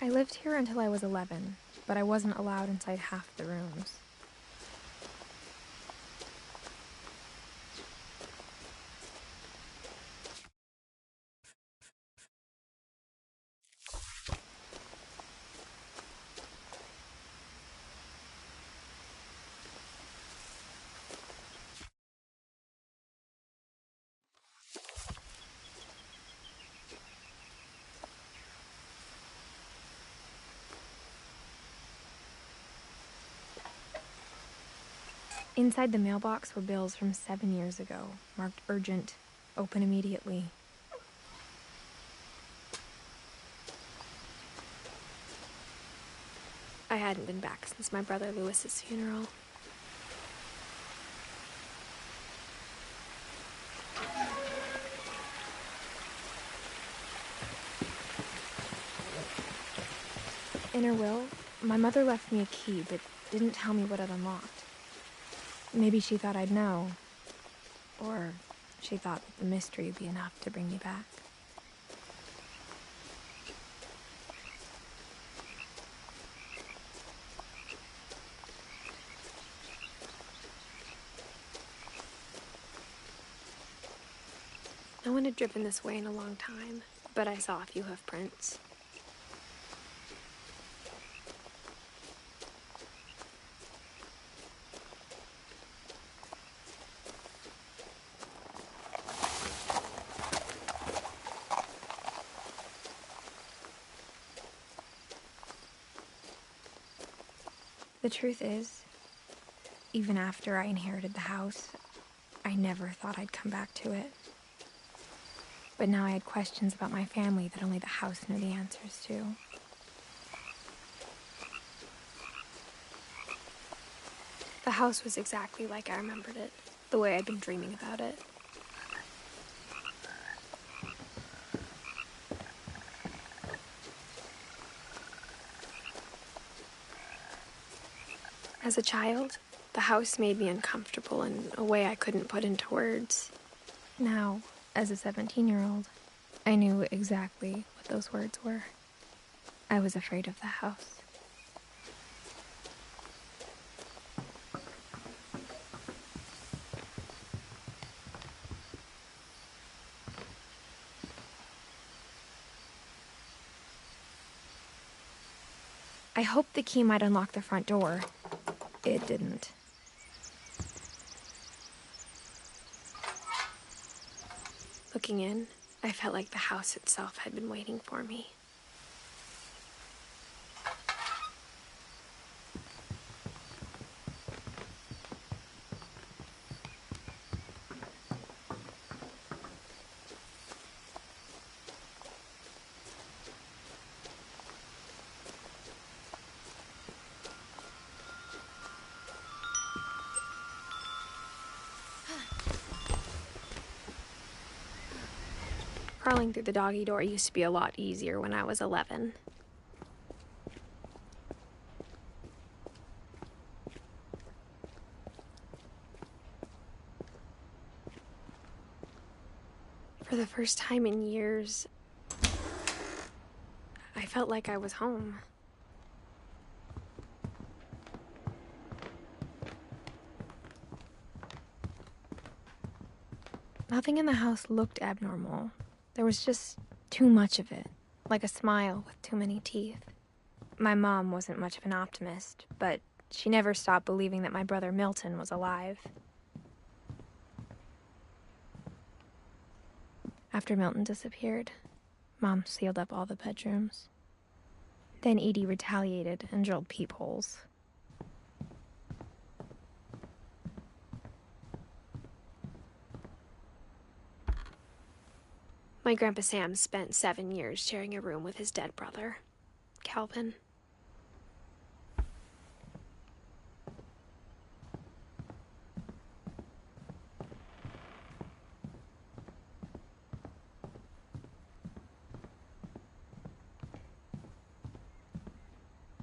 I lived here until I was 11, but I wasn't allowed inside half the rooms. Inside the mailbox were bills from 7 years ago, marked urgent, open immediately. I hadn't been back since my brother Lewis's funeral. In her will, my mother left me a key, but didn't tell me what it unlocked. Maybe she thought I'd know. Or she thought that the mystery would be enough to bring me back. No one had driven this way in a long time, but I saw a few hoof prints. The truth is, even after I inherited the house, I never thought I'd come back to it. But now I had questions about my family that only the house knew the answers to. The house was exactly like I remembered it, the way I'd been dreaming about it. As a child, the house made me uncomfortable in a way I couldn't put into words. Now, as a 17-year-old, I knew exactly what those words were. I was afraid of the house. I hoped the key might unlock the front door. It didn't. Looking in, I felt like the house itself had been waiting for me. Crawling through the doggy door used to be a lot easier when I was 11. For the first time in years, I felt like I was home. Nothing in the house looked abnormal. There was just too much of it, like a smile with too many teeth. My mom wasn't much of an optimist, but she never stopped believing that my brother Milton was alive. After Milton disappeared, Mom sealed up all the bedrooms. Then Edie retaliated and drilled peepholes. My Grandpa Sam spent 7 years sharing a room with his dead brother, Calvin.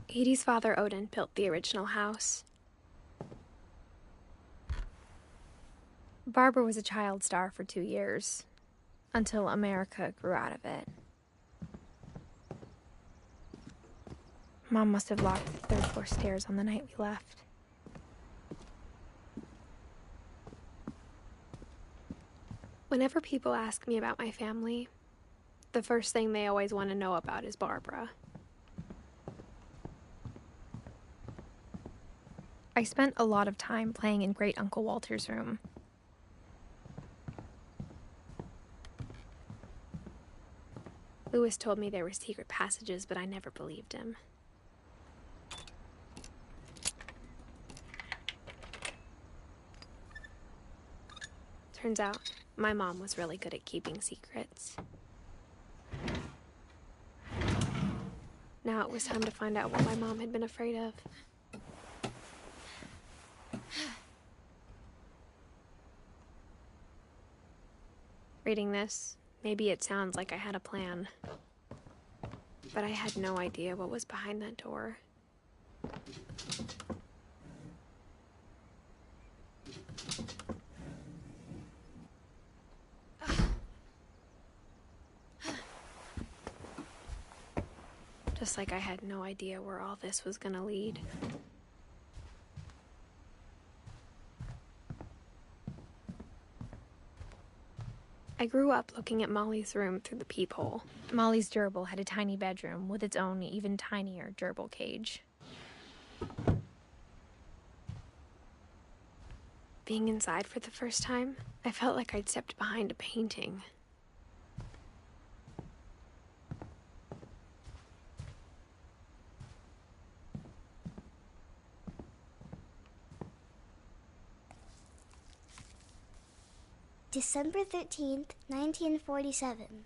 Edie's father, Odin, built the original house. Barbara was a child star for 2 years, until America grew out of it. Mom must have locked the third floor stairs on the night we left. Whenever people ask me about my family, the first thing they always want to know about is Barbara. I spent a lot of time playing in Great Uncle Walter's room. Louis told me there were secret passages, but I never believed him. Turns out, my mom was really good at keeping secrets. Now it was time to find out what my mom had been afraid of. Reading this, maybe it sounds like I had a plan. But I had no idea what was behind that door. Just like I had no idea where all this was gonna lead. I grew up looking at Molly's room through the peephole. Molly's gerbil had a tiny bedroom with its own even tinier gerbil cage. Being inside for the first time, I felt like I'd stepped behind a painting. December 13th, 1947.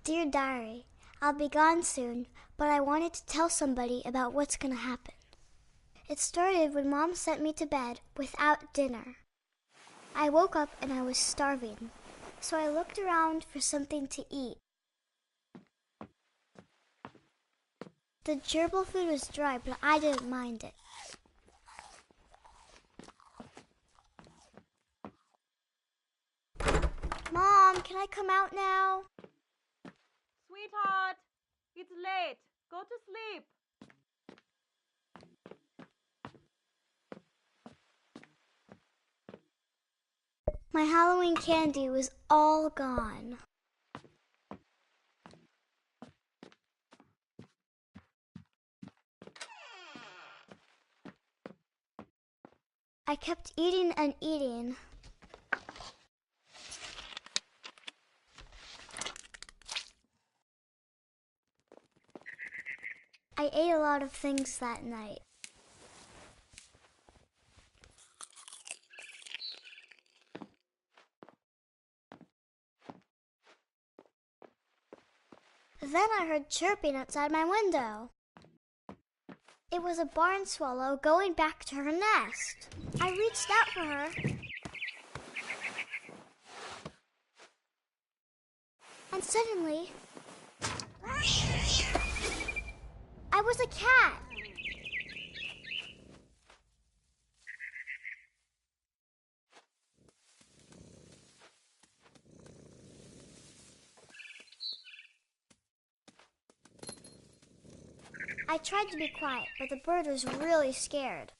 Dear Diary, I'll be gone soon, but I wanted to tell somebody about what's gonna happen. It started when Mom sent me to bed without dinner. I woke up and I was starving, so I looked around for something to eat. The gerbil food was dry, but I didn't mind it. Mom, can I come out now? Sweetheart, it's late. Go to sleep. My Halloween candy was all gone. I kept eating and eating. I ate a lot of things that night. Then I heard chirping outside my window. It was a barn swallow going back to her nest. I reached out for her. And suddenly, I was a cat. I tried to be quiet, but the bird was really scared.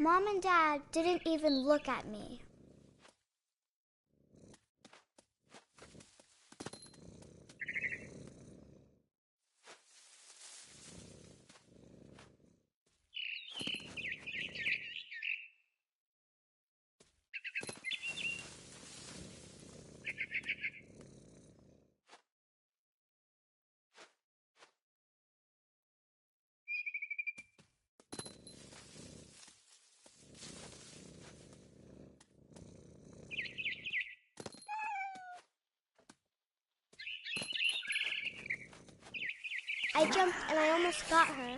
Mom and Dad didn't even look at me. I jumped and I almost got her.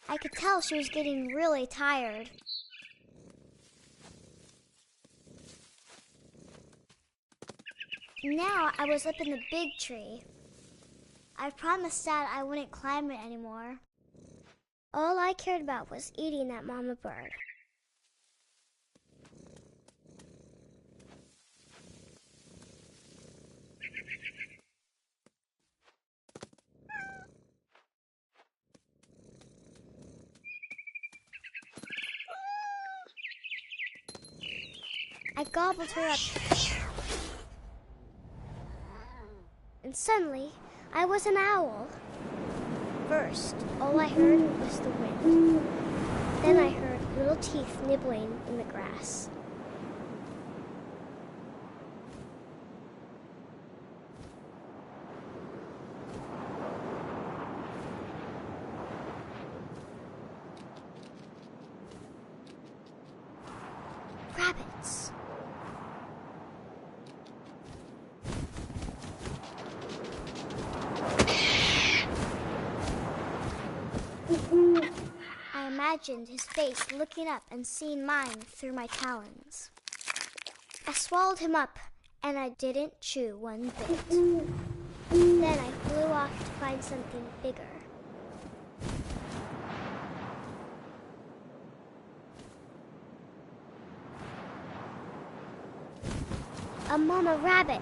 I could tell she was getting really tired. Now I was up in the big tree. I promised Dad I wouldn't climb it anymore. All I cared about was eating that mama bird. I gobbled her up. And suddenly, I was an owl. First, all I heard was the wind. Then I heard little teeth nibbling in the grass. Rabbits. I imagined his face looking up and seeing mine through my talons. I swallowed him up, and I didn't chew one bit. Then I flew off to find something bigger. A mama rabbit.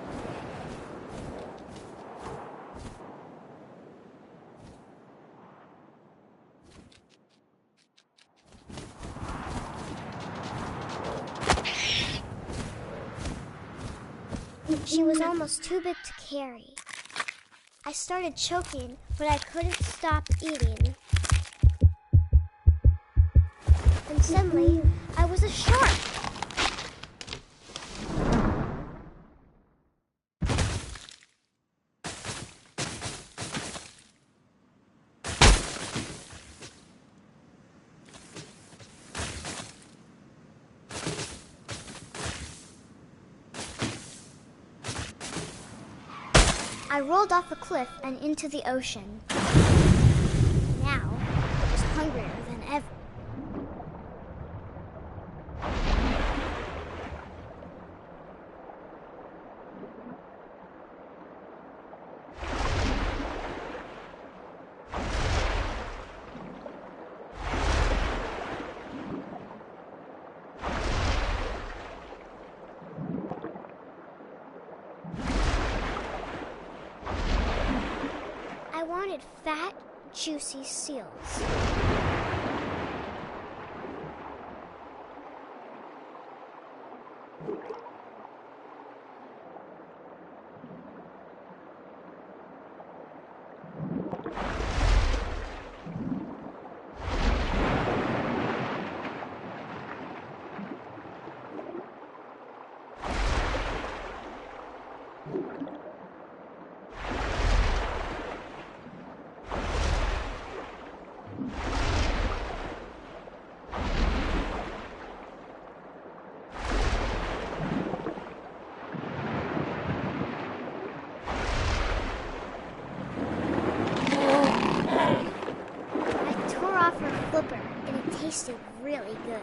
She was almost too big to carry. I started choking, but I couldn't stop eating. And suddenly, I was a shark. I rolled off a cliff and into the ocean. Now, I was hungrier than ever. I wanted fat, juicy seals. Flipper, and it tasted really good.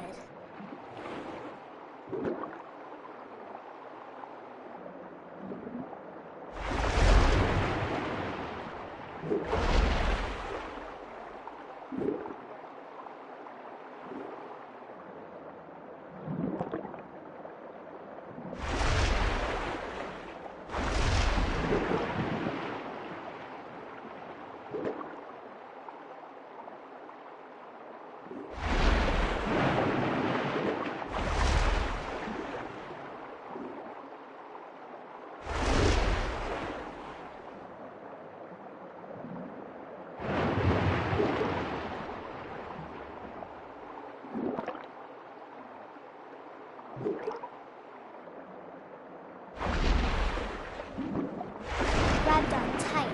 Grabbed on tight,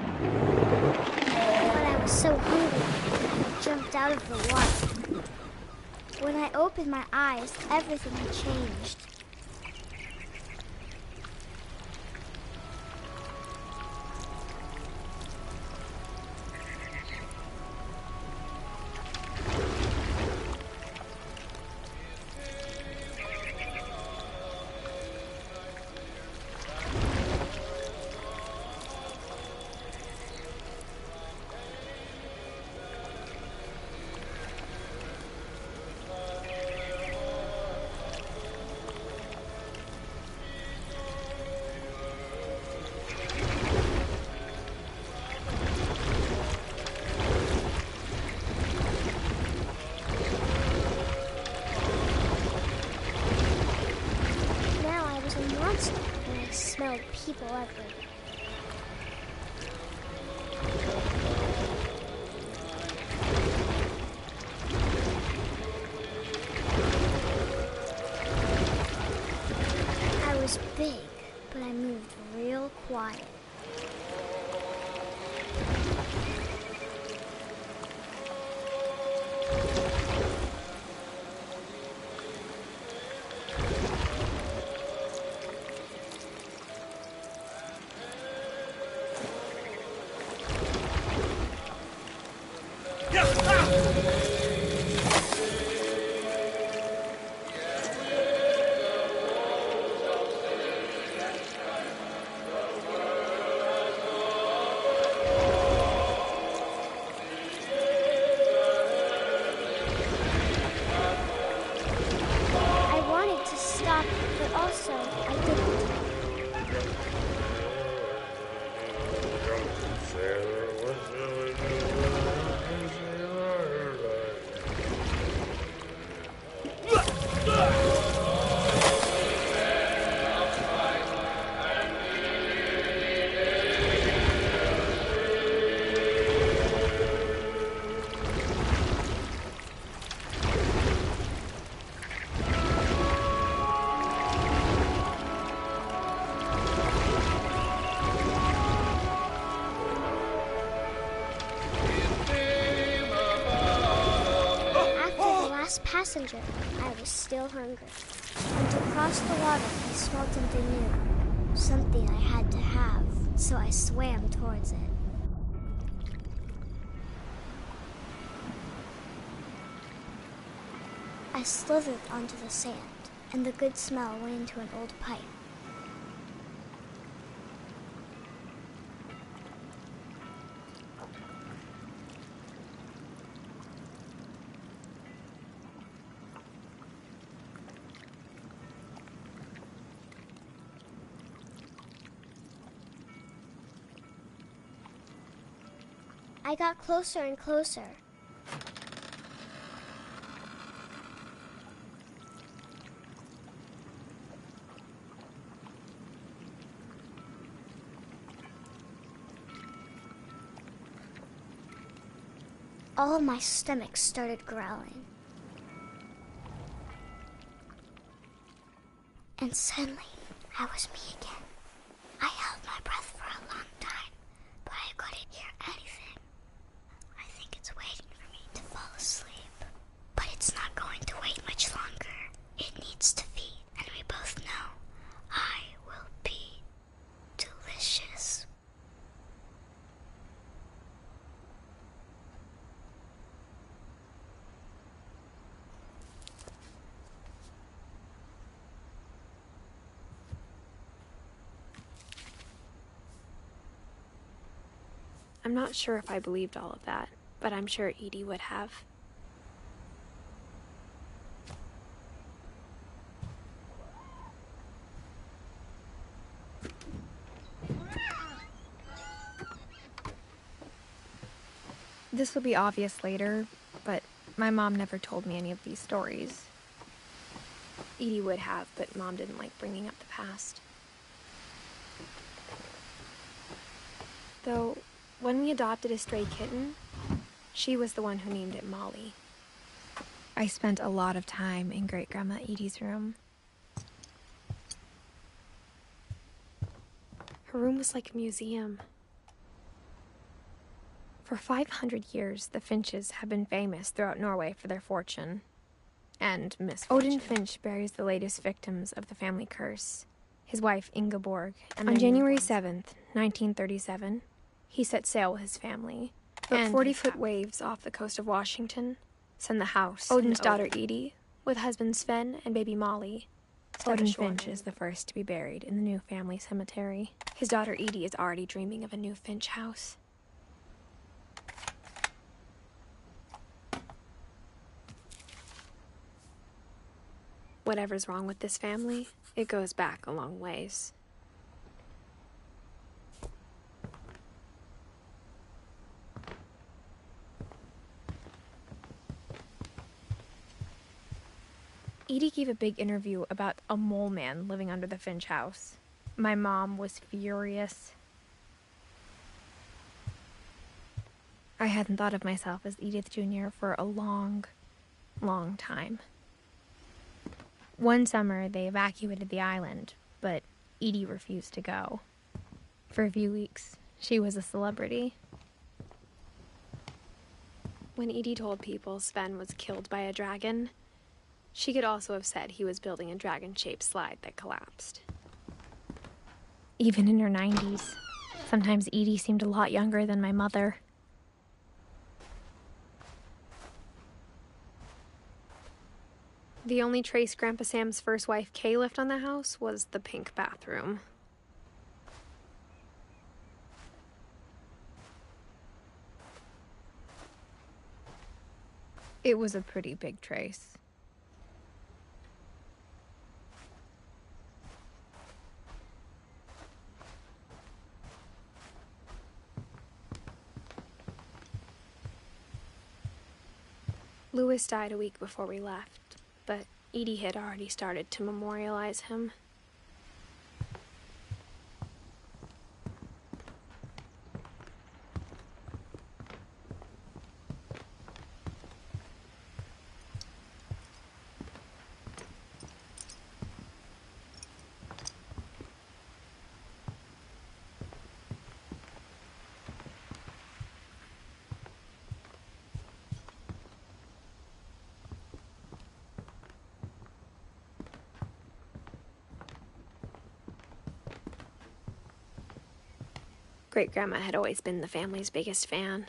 but I was so hungry, I jumped out of the water. When I opened my eyes, everything had changed. know people everywhere. I was big, but I moved real quiet. But also, I didn't. Passenger, I was still hungry. And to cross the water, I smelled something new. Something I had to have, so I swam towards it. I slithered onto the sand, and the good smell went into an old pipe. I got closer and closer. All of my stomach started growling. And suddenly, I was me again. I held my breath for a long time, but I couldn't hear anything. I think it's waiting for me to fall asleep. But it's not going to wait much longer. It needs to feed, and we both know I will be delicious. I'm not sure if I believed all of that, but I'm sure Edie would have. This will be obvious later, but my mom never told me any of these stories. Edie would have, but Mom didn't like bringing up the past. Though, when we adopted a stray kitten, she was the one who named it Molly. I spent a lot of time in Great-Grandma Edie's room. Her room was like a museum. For 500 years, the Finches have been famous throughout Norway for their fortune and misfortune. Odin Finch buries the latest victims of the family curse, his wife Ingeborg, and on January 7th, 1937, he set sail with his family, but 40-foot waves off the coast of Washington send the house, Odin's daughter Edie, with husband Sven and baby Molly. Odin Finch is the first to be buried in the new family cemetery. His daughter Edie is already dreaming of a new Finch house. Whatever's wrong with this family, it goes back a long ways. Edie gave a big interview about a mole man living under the Finch house. My mom was furious. I hadn't thought of myself as Edith Jr. for a long, long time. One summer, they evacuated the island, but Edie refused to go. For a few weeks, she was a celebrity. When Edie told people Sven was killed by a dragon, she could also have said he was building a dragon-shaped slide that collapsed. Even in her 90s, sometimes Edie seemed a lot younger than my mother. The only trace Grandpa Sam's first wife, Kay, left on the house was the pink bathroom. It was a pretty big trace. Louis died a week before we left, but Edie had already started to memorialize him. Great-grandma had always been the family's biggest fan.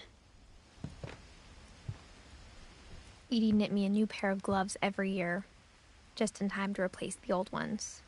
Edie knit me a new pair of gloves every year, just in time to replace the old ones.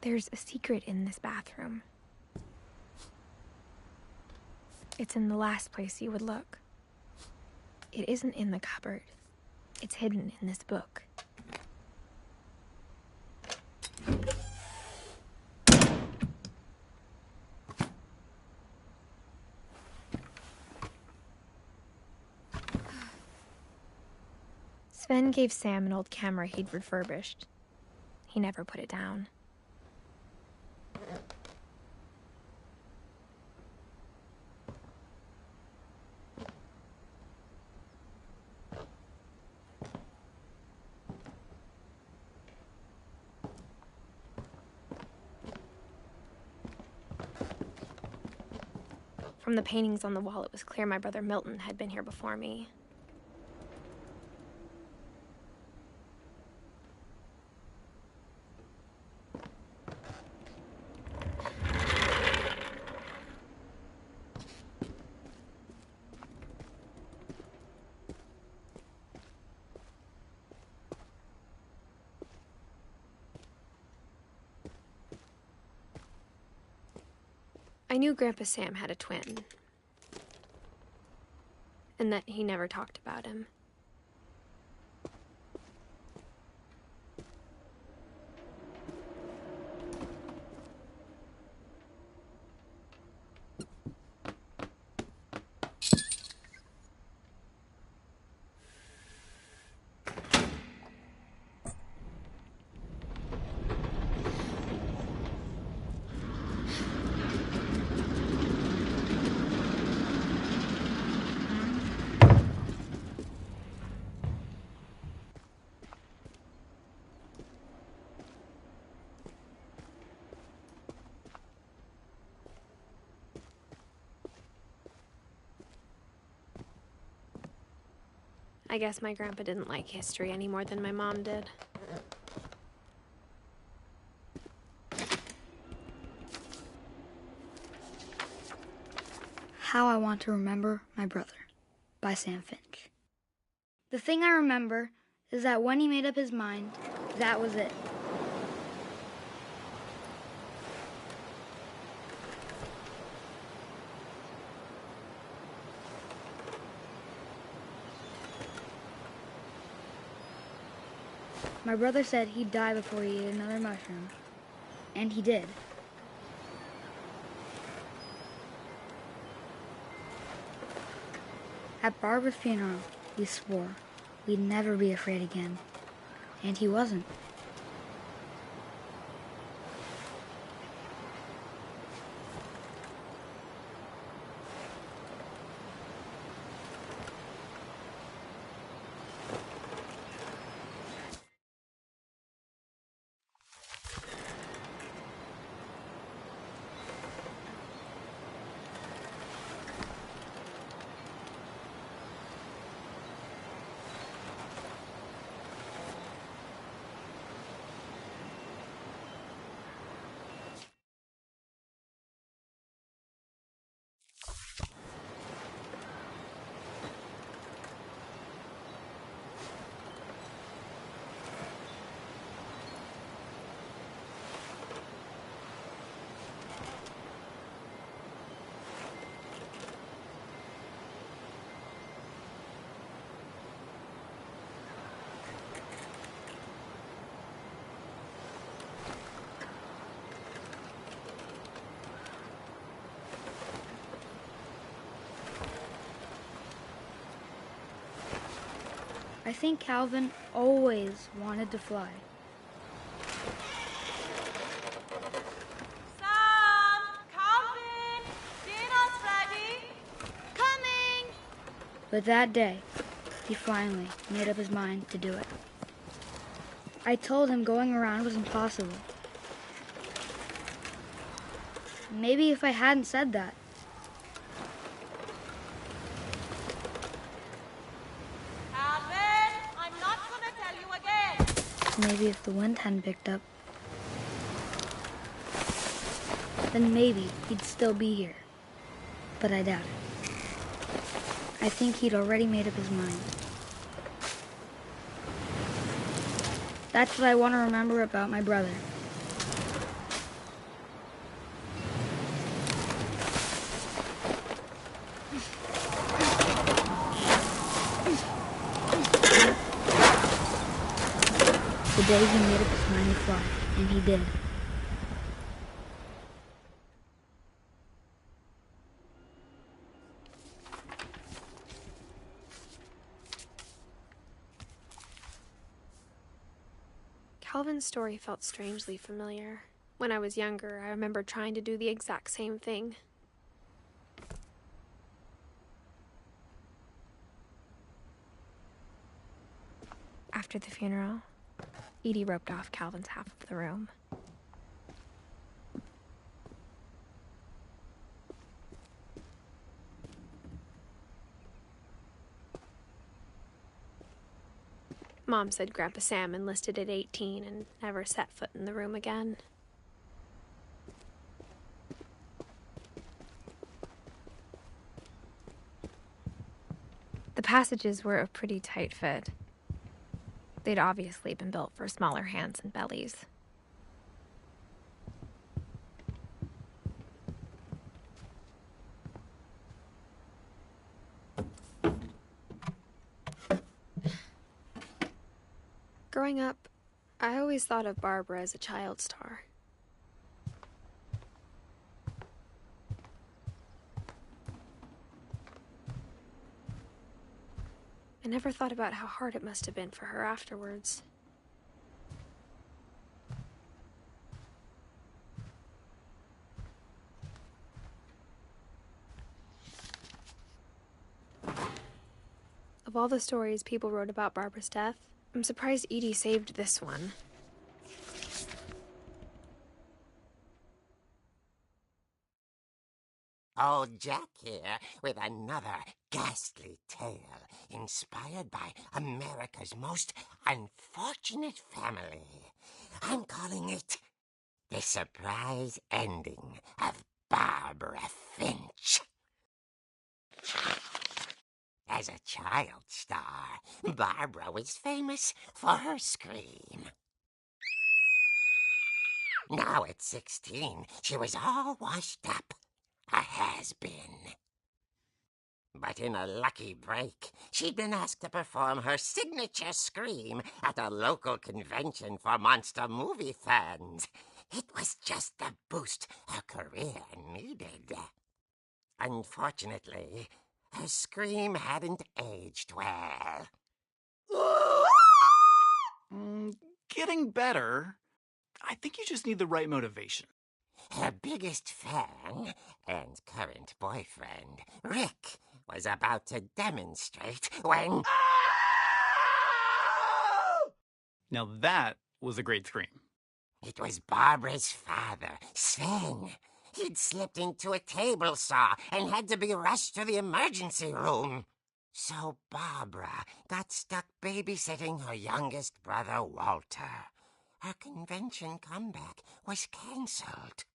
There's a secret in this bathroom. It's in the last place you would look. It isn't in the cupboard. It's hidden in this book. Sven gave Sam an old camera he'd refurbished. He never put it down. From the paintings on the wall, it was clear my brother Milton had been here before me. I knew Grandpa Sam had a twin, and that he never talked about him. I guess my grandpa didn't like history any more than my mom did. How I Want to Remember My Brother by Sam Finch. The thing I remember is that when he made up his mind, that was it. My brother said he'd die before he ate another mushroom, and he did. At Barbara's funeral, we swore we'd never be afraid again, and he wasn't. I think Calvin always wanted to fly. Sam! Calvin! Dinner's ready! Coming! But that day, he finally made up his mind to do it. I told him going around was impossible. Maybe if I hadn't said that, Calvin! I'm not gonna tell you again! maybe if the wind hadn't picked up, then maybe he'd still be here. But I doubt it. I think he'd already made up his mind. That's what I want to remember about my brother. The day he made up his mind to fly, and he did. Calvin's story felt strangely familiar. When I was younger, I remember trying to do the exact same thing. After the funeral, Edie roped off Calvin's half of the room. Mom said Grandpa Sam enlisted at 18 and never set foot in the room again. The passages were a pretty tight fit. They'd obviously been built for smaller hands and bellies. Growing up, I always thought of Barbara as a child star. I never thought about how hard it must have been for her afterwards. Of all the stories people wrote about Barbara's death, I'm surprised Edie saved this one. Old Jack here with another ghastly tale inspired by America's most unfortunate family. I'm calling it The Surprise Ending of Barbara Finch. As a child star, Barbara was famous for her scream. Now at 16, she was all washed up. A has-been. But in a lucky break, she'd been asked to perform her signature scream at a local convention for monster movie fans. It was just the boost her career needed. Unfortunately, her scream hadn't aged well. Getting better. I think you just need the right motivation. Her biggest fan and current boyfriend, Rick, was about to demonstrate when... Now that was a great scream. It was Barbara's father, Sven. He'd slipped into a table saw and had to be rushed to the emergency room. So Barbara got stuck babysitting her youngest brother, Walter. Her convention comeback was cancelled.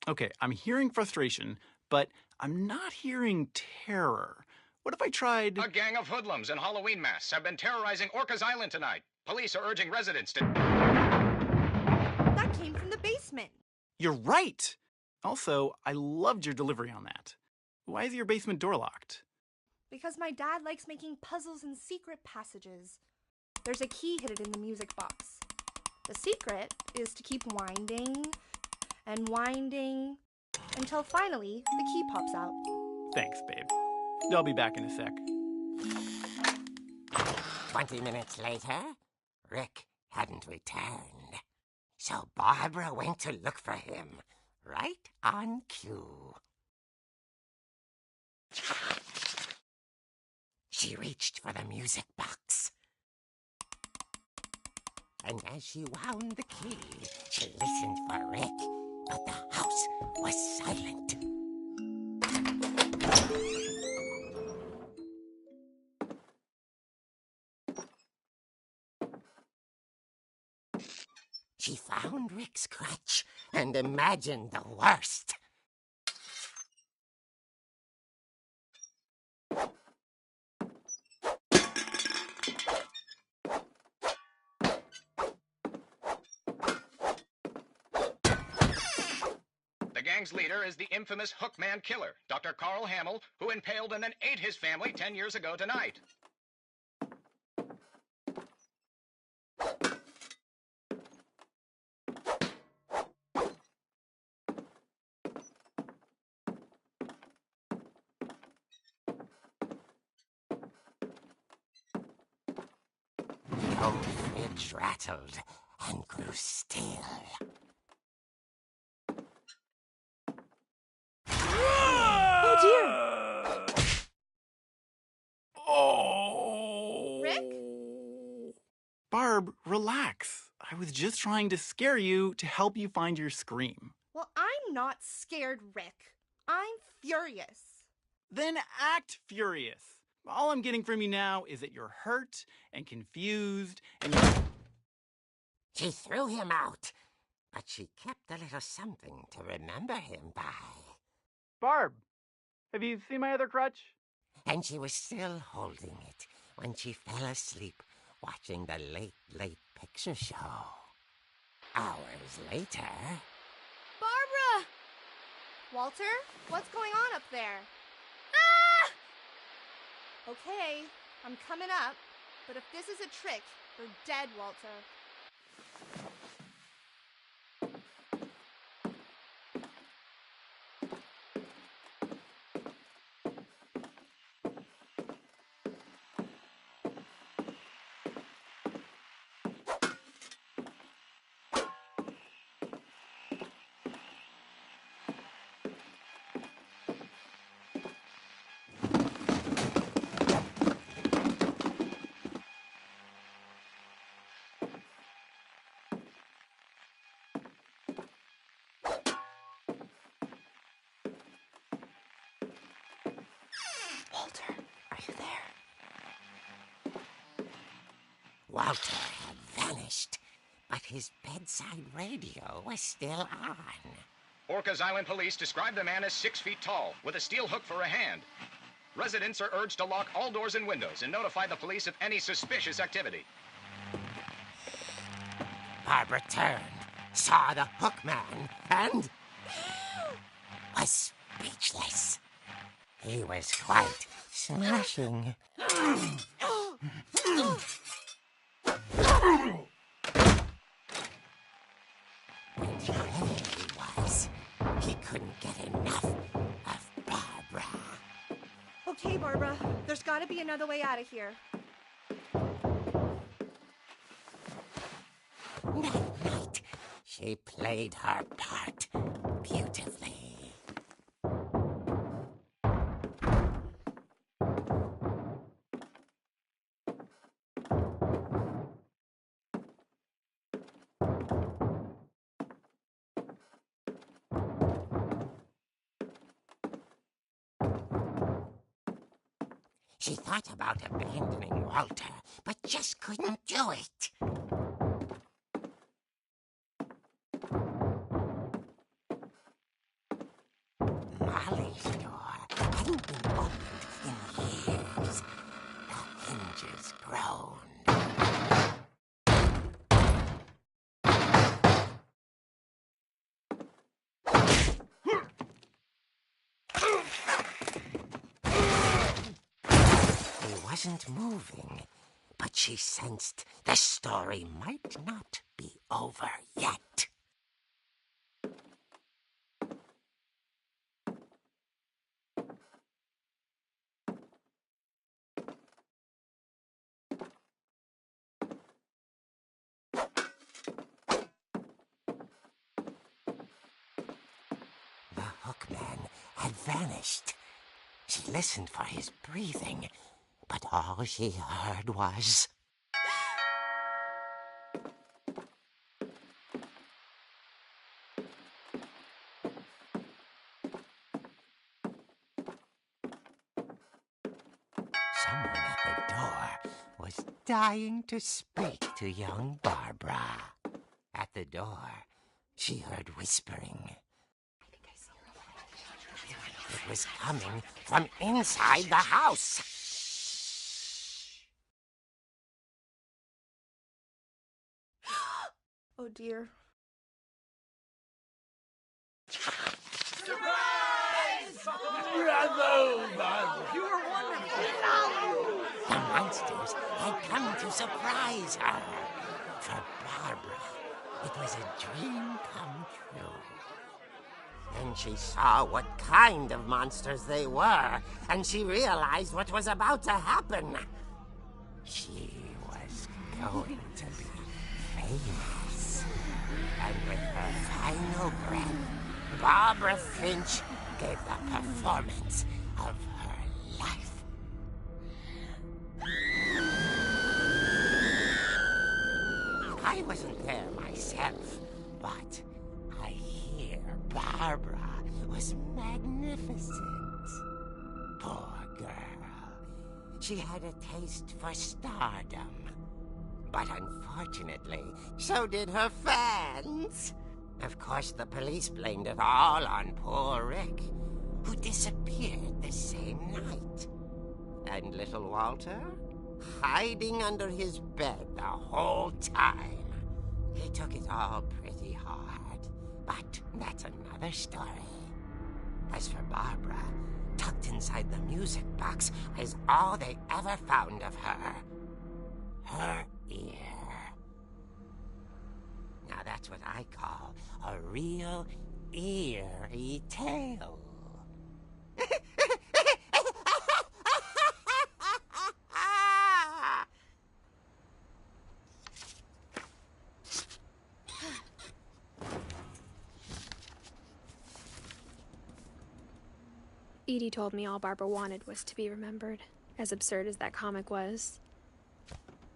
Okay, I'm hearing frustration, but I'm not hearing terror. What if I tried... A gang of hoodlums in Halloween masks have been terrorizing Orcas Island tonight. Police are urging residents to... That came from the basement. You're right! Also, I loved your delivery on that. Why is your basement door locked? Because my dad likes making puzzles and secret passages. There's a key hidden in the music box. The secret is to keep winding and winding until finally the key pops out. Thanks, babe. I'll be back in a sec. 20 minutes later, Rick hadn't returned. So Barbara went to look for him, right on cue. She reached for the music box. And as she wound the key, she listened for Rick, but the house was silent. She found Rick's crutch and imagined the worst. The gang's leader is the infamous Hookman killer, Dr. Carl Hamill, who impaled and then ate his family 10 years ago tonight. The old fridge rattled and grew still. Oh dear! Oh! Rick? Barb, relax. I was just trying to scare you to help you find your scream. Well, I'm not scared, Rick. I'm furious. Then act furious. All I'm getting from you now is that you're hurt and confused and She threw him out, but she kept a little something to remember him by. Barb, have you seen my other crutch? And she was still holding it when she fell asleep watching the late picture show. Hours later... Barbara! Walter, what's going on up there? Ah! Okay, I'm coming up, But if this is a trick, you're dead, Walter. Walter, are you there? Walter had vanished, but his bedside radio was still on. Orcas Island police describe the man as 6 feet tall, with a steel hook for a hand. Residents are urged to lock all doors and windows and notify the police of any suspicious activity. Barbara turned, saw the hook man, and was speechless. He was quite smashing. And wherever he was, he couldn't get enough of Barbara. Okay, Barbara, there's gotta be another way out of here. That night, she played her part beautifully. She thought about abandoning Walter, but just couldn't do it. Molly's door hadn't been opened in years. The hinges groaned. He wasn't moving, but she sensed the story might not be over yet. The hookman had vanished. She listened for his breathing, but all she heard was... Someone at the door was dying to speak to young Barbara. At the door, she heard whispering. It was coming from inside the house. Oh dear. Bravo, Barbara! You were wonderful! The monsters had come to surprise her. For Barbara, it was a dream come true. Then she saw what kind of monsters they were, and she realized what was about to happen. She was going to be famous. And with her final breath, Barbara Finch gave the performance of her life. I wasn't there myself, but I hear Barbara was magnificent. Poor girl. She had a taste for stardom. But unfortunately, so did her fans. Of course, the police blamed it all on poor Rick, who disappeared the same night. And little Walter, hiding under his bed the whole time. He took it all pretty hard, but that's another story. As for Barbara, tucked inside the music box is all they ever found of her. her ear. Now that's what I call a real eerie tale. Edie told me all Barbara wanted was to be remembered, as absurd as that comic was.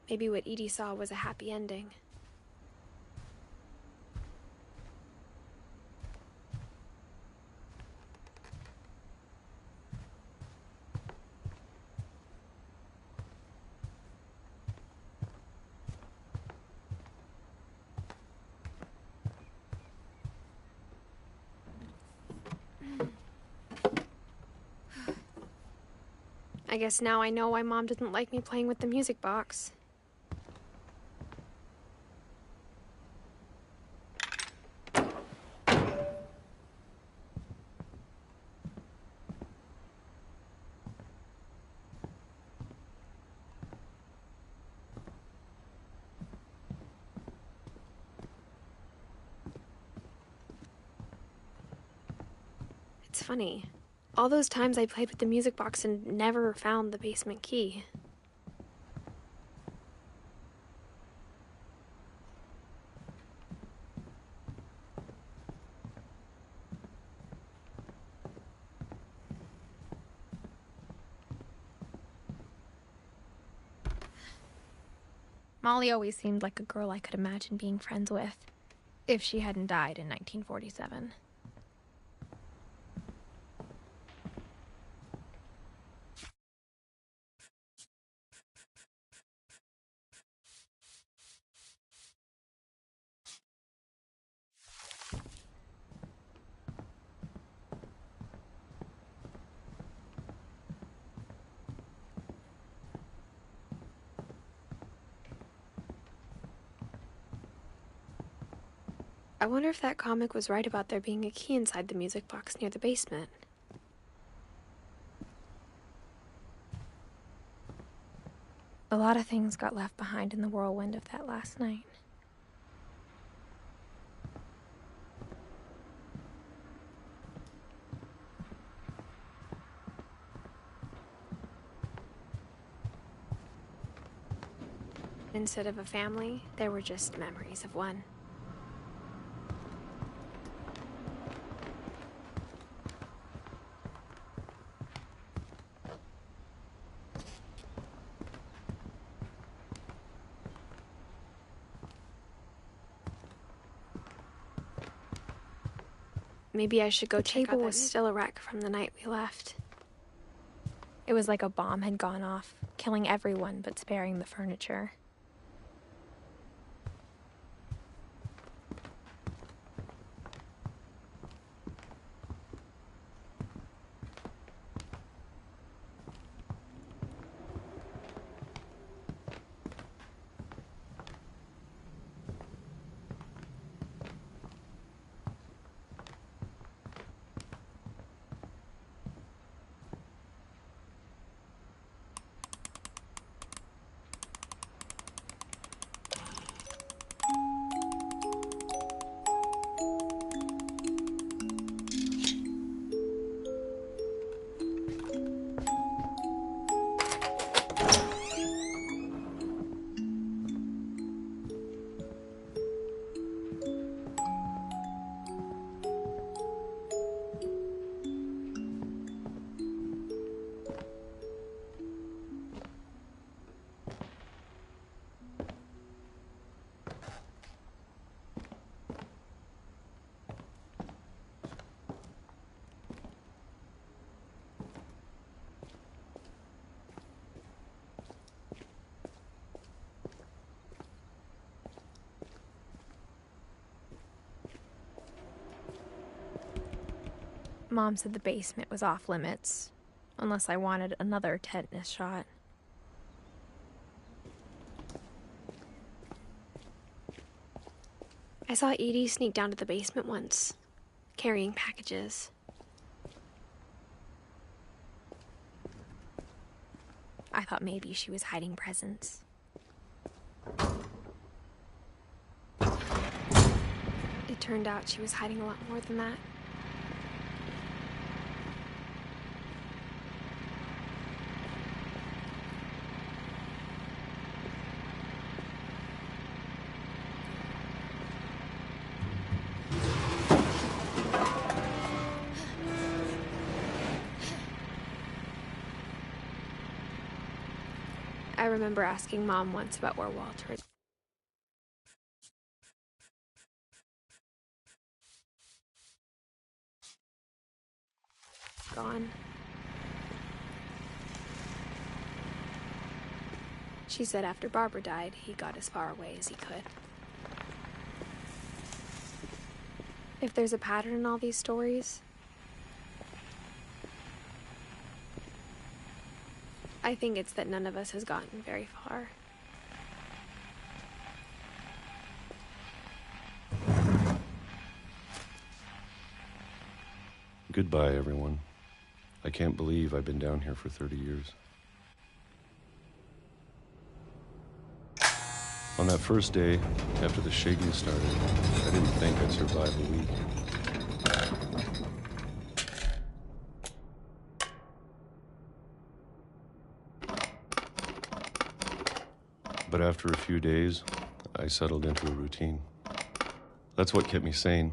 Maybe what Edie saw was a happy ending. I guess now I know why Mom didn't like me playing with the music box. It's funny. All those times I played with the music box and never found the basement key. Molly always seemed like a girl I could imagine being friends with, if she hadn't died in 1947. I wonder if that comic was right about there being a key inside the music box near the basement. A lot of things got left behind in the whirlwind of that last night. Instead of a family, there were just memories of one. Maybe I should go check out. The table was still a wreck from the night we left. It was like a bomb had gone off, killing everyone but sparing the furniture. Mom said the basement was off limits, unless I wanted another tetanus shot. I saw Edie sneak down to the basement once, carrying packages. I thought maybe she was hiding presents. It turned out she was hiding a lot more than that. I remember asking Mom once about where Walter had gone. She said after Barbara died, he got as far away as he could. If there's a pattern in all these stories, I think it's that none of us has gotten very far. Goodbye, everyone. I can't believe I've been down here for 30 years. On that first day, after the shaking started, I didn't think I'd survive a week. But after a few days, I settled into a routine. That's what kept me sane.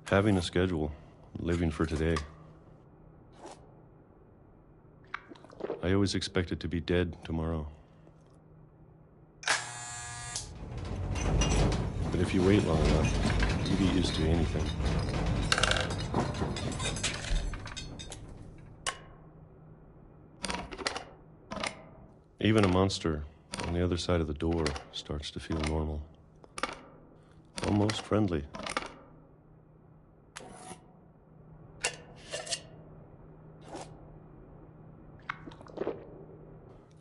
Having a schedule, living for today. I always expected to be dead tomorrow. But if you wait long enough, you get used to anything. Even a monster on the other side of the door starts to feel normal. Almost friendly.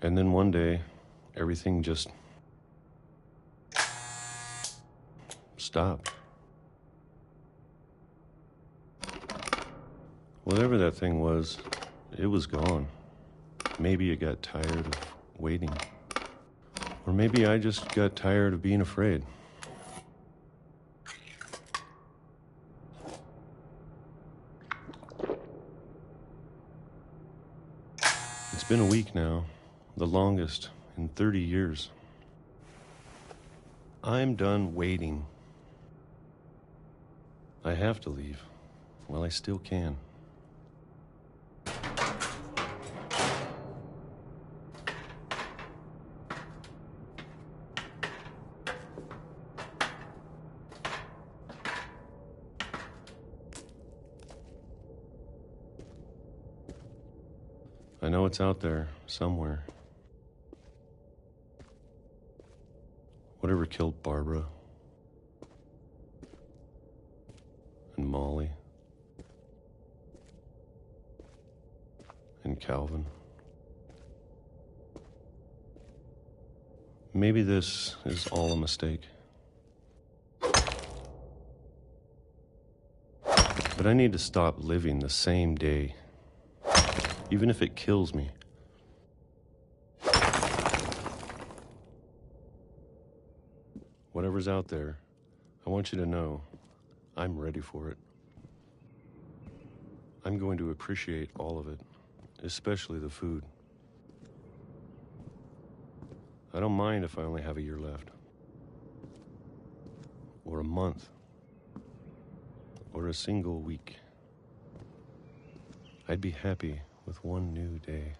And then one day, everything just stopped. Whatever that thing was, it was gone. Maybe it got tired of waiting. Or maybe I just got tired of being afraid. It's been a week now, the longest in 30 years. I'm done waiting. I have to leave while I still can. I know it's out there, somewhere. Whatever killed Barbara and Molly and Calvin. Maybe this is all a mistake. But I need to stop living the same day, even if it kills me. Whatever's out there, I want you to know I'm ready for it. I'm going to appreciate all of it, especially the food. I don't mind if I only have a year left, or a month, or a single week. I'd be happy with one new day.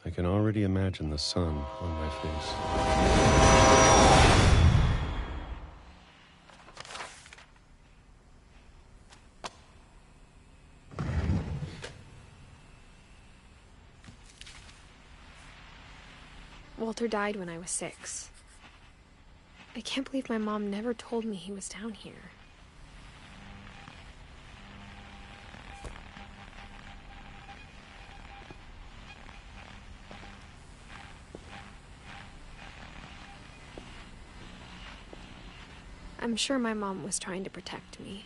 I can already imagine the sun on my face. Walter died when I was 6. I can't believe my mom never told me he was down here. I'm sure my mom was trying to protect me.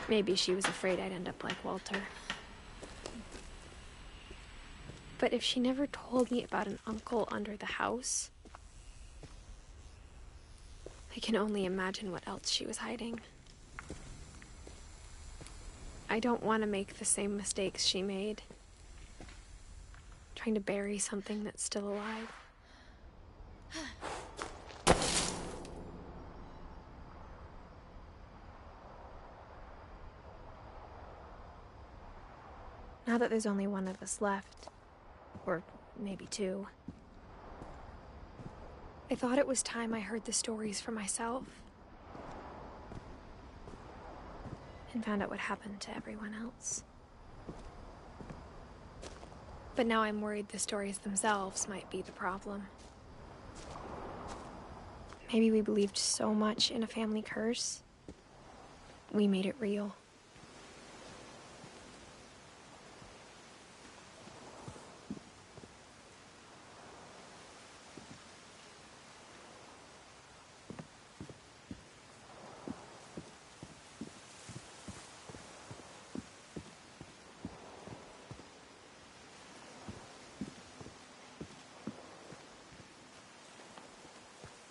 Maybe she was afraid I'd end up like Walter. But if she never told me about an uncle under the house, I can only imagine what else she was hiding. I don't want to make the same mistakes she made, trying to bury something that's still alive. Now that there's only one of us left, or maybe two, I thought it was time I heard the stories for myself and found out what happened to everyone else. But now I'm worried the stories themselves might be the problem. Maybe we believed so much in a family curse, we made it real.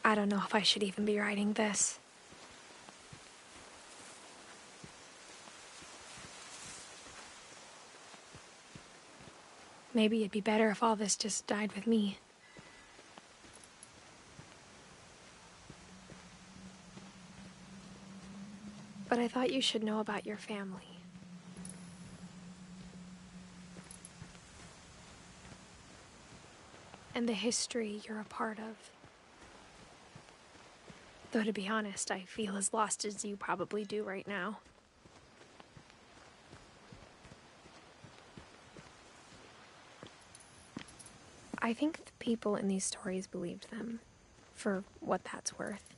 I don't know if I should even be writing this. Maybe it'd be better if all this just died with me. But I thought you should know about your family. And the history you're a part of. Though, to be honest, I feel as lost as you probably do right now. I think the people in these stories believed them, for what that's worth.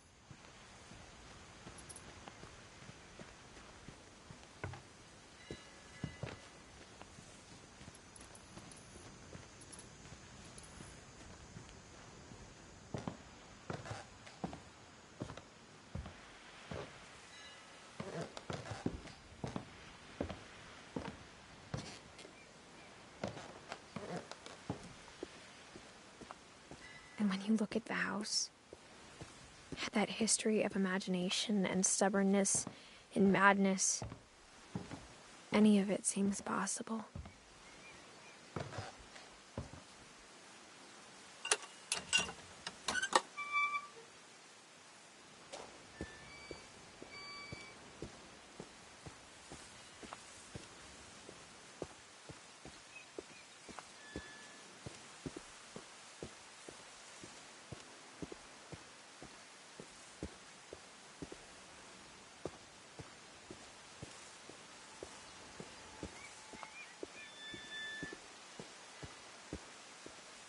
And when you look at the house, that history of imagination and stubbornness and madness, any of it seems possible.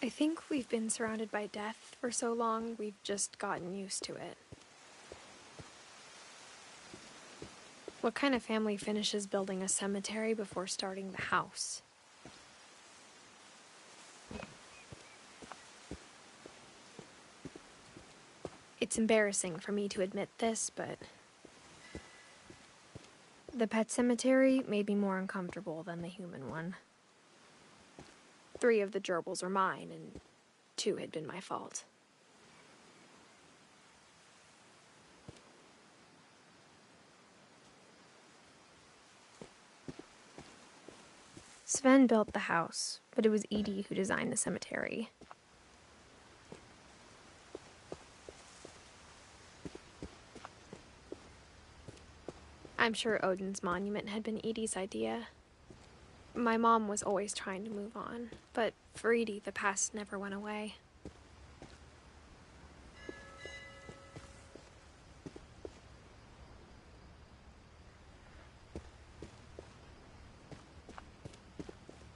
I think we've been surrounded by death for so long, we've just gotten used to it. What kind of family finishes building a cemetery before starting the house? It's embarrassing for me to admit this, but the pet cemetery made me more uncomfortable than the human one. 3 of the gerbils are mine, and 2 had been my fault. Sven built the house, but it was Edie who designed the cemetery. I'm sure Odin's monument had been Edie's idea. My mom was always trying to move on, but for Edie, the past never went away.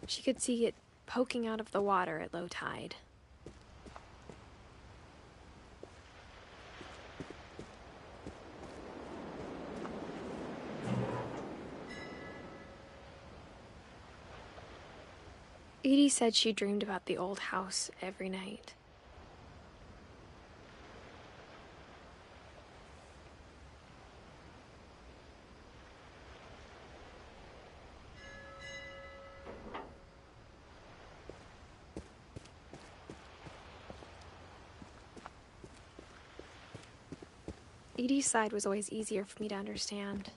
She could see it poking out of the water at low tide. Edie said she dreamed about the old house every night. Edie's side was always easier for me to understand.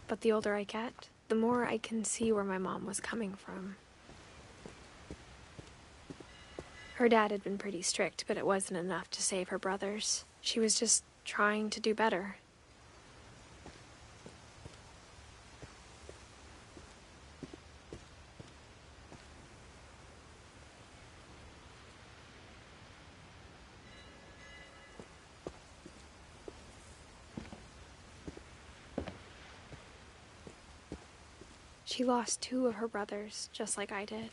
But the older I get, the more I can see where my mom was coming from. Her dad had been pretty strict, but it wasn't enough to save her brothers. She was just trying to do better. She lost 2 of her brothers, just like I did.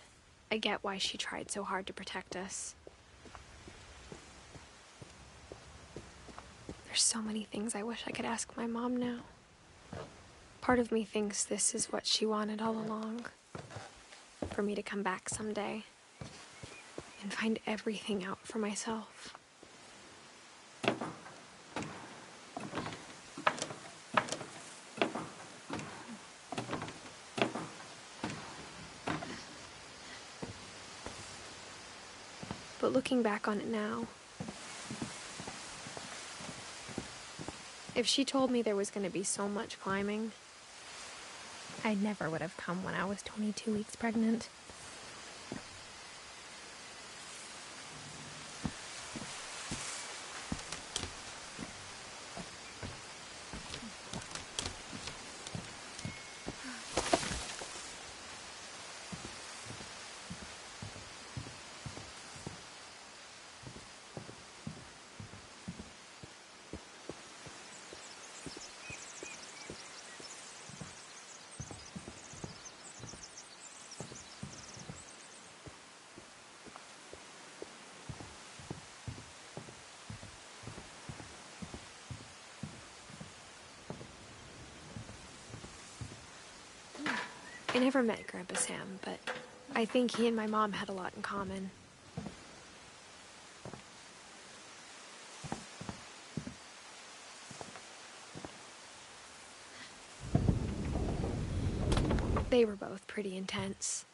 I get why she tried so hard to protect us. There's so many things I wish I could ask my mom now. Part of me thinks this is what she wanted all along. For me to come back someday and find everything out for myself. But looking back on it now, if she told me there was going to be so much climbing, I never would have come when I was 22 weeks pregnant. I never met Grandpa Sam, but I think he and my mom had a lot in common. They were both pretty intense.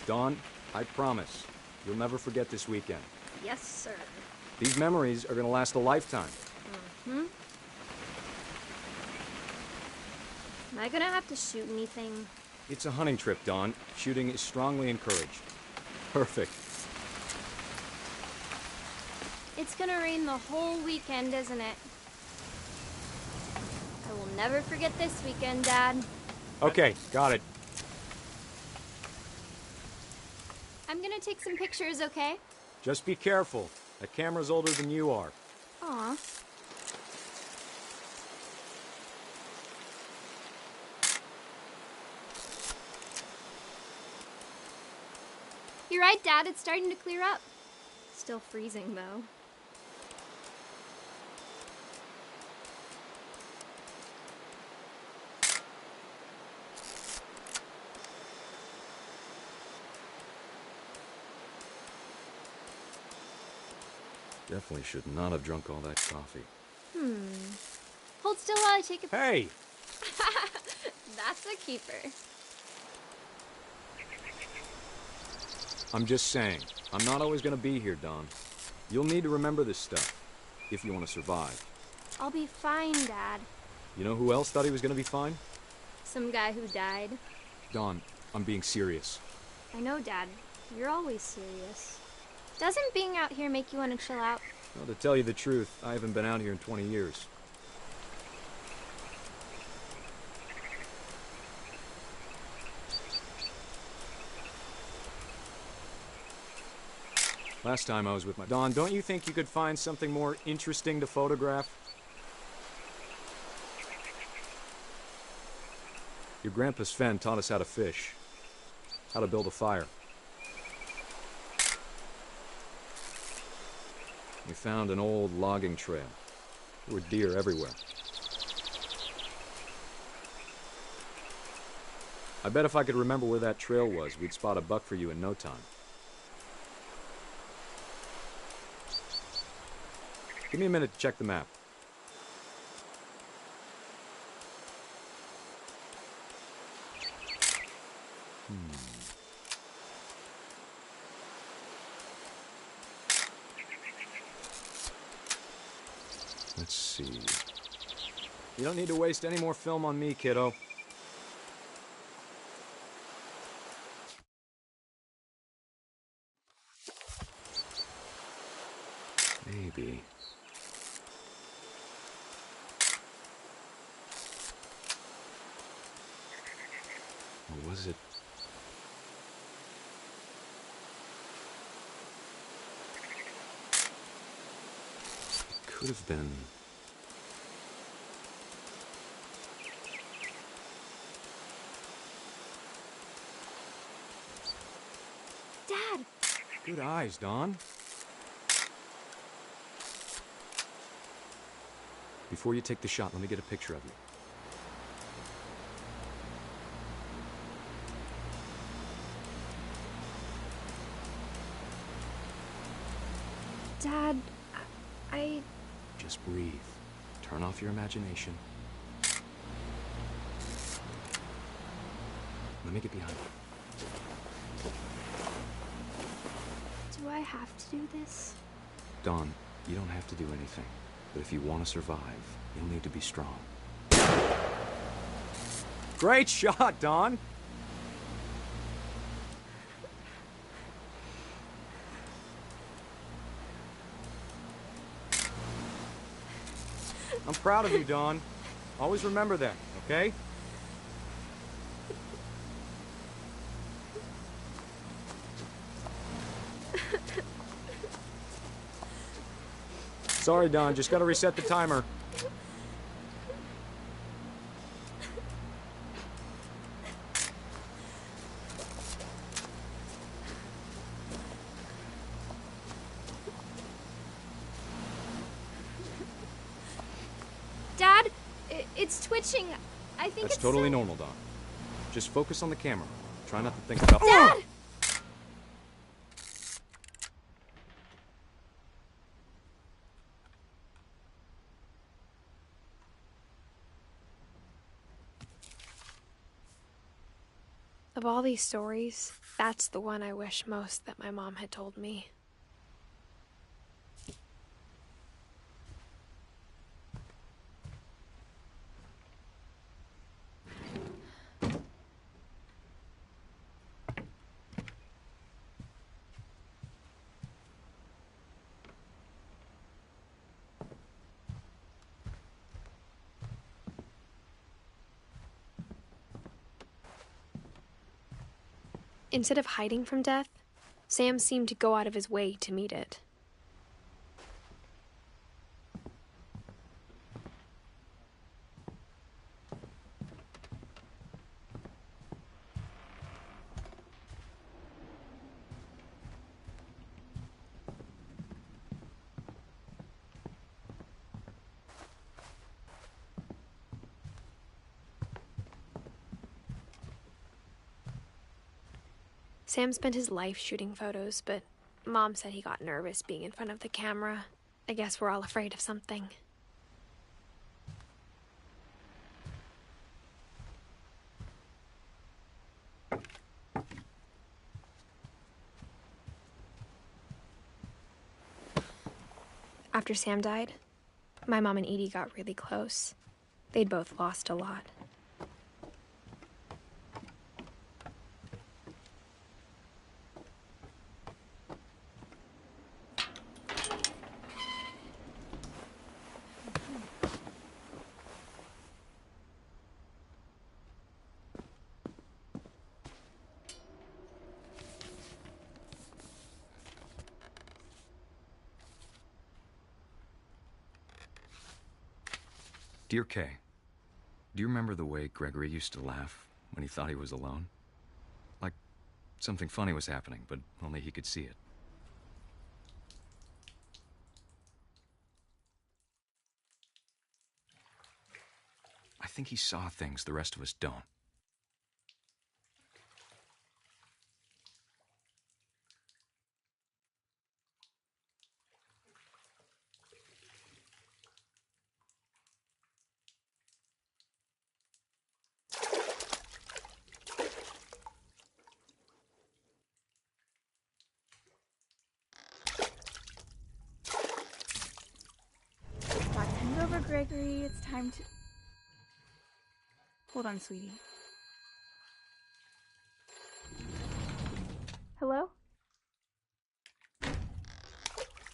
Dawn, I promise, you'll never forget this weekend. Yes, sir. These memories are gonna last a lifetime. Am I gonna have to shoot anything? It's a hunting trip, Dawn. Shooting is strongly encouraged. Perfect. It's gonna rain the whole weekend, isn't it? I will never forget this weekend, Dad. Okay, got it. I'm gonna take some pictures, okay? Just be careful. That camera's older than you are. Aw. You're right, Dad. It's starting to clear up. Still freezing, though. Definitely should not have drunk all that coffee. Hold still while I take a... Hey! That's a keeper. I'm just saying, I'm not always gonna be here, Dawn. You'll need to remember this stuff, if you want to survive. I'll be fine, Dad. You know who else thought he was gonna be fine? Some guy who died. Dawn, I'm being serious. I know, Dad. You're always serious. Doesn't being out here make you want to chill out? Well, to tell you the truth, I haven't been out here in 20 years. Last time I was with my... Dawn, don't you think you could find something more interesting to photograph? Your grandpa Sven taught us how to fish, how to build a fire. We found an old logging trail. There were deer everywhere. I bet if I could remember where that trail was, we'd spot a buck for you in no time. Give me a minute to check the map. Let's see. You don't need to waste any more film on me, kiddo. Maybe. Or was it? It could have been. Dad! Good eyes, Dawn. Before you take the shot, let me get a picture of you. Dad, I... Just breathe. Turn off your imagination. Let me get behind you. Do I have to do this? Dawn, you don't have to do anything. But if you want to survive, you'll need to be strong. Great shot, Dawn! I'm proud of you, Dawn. Always remember that, okay? Sorry, Dawn. Just gotta reset the timer. Dad, it's twitching. I think That's it's totally normal, Dawn. Just focus on the camera. Try not to think about... Dad! Of all these stories, that's the one I wish most that my mom had told me. Instead of hiding from death, Sam seemed to go out of his way to meet it. Sam spent his life shooting photos, but Mom said he got nervous being in front of the camera. I guess we're all afraid of something. After Sam died, my mom and Edie got really close. They'd both lost a lot. Dear Kay, do you remember the way Gregory used to laugh when he thought he was alone? Like something funny was happening, but only he could see it. I think he saw things the rest of us don't. Gregory, it's time to... Hold on, sweetie. Hello?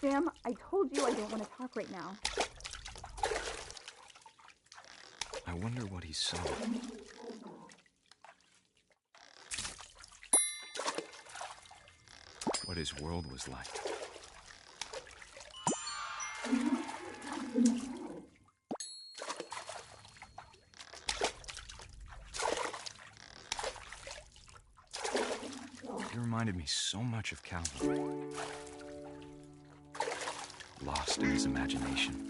Sam, I told you I don't want to talk right now. I wonder what he saw. What his world was like. He reminded me so much of Calvin. Lost in his imagination.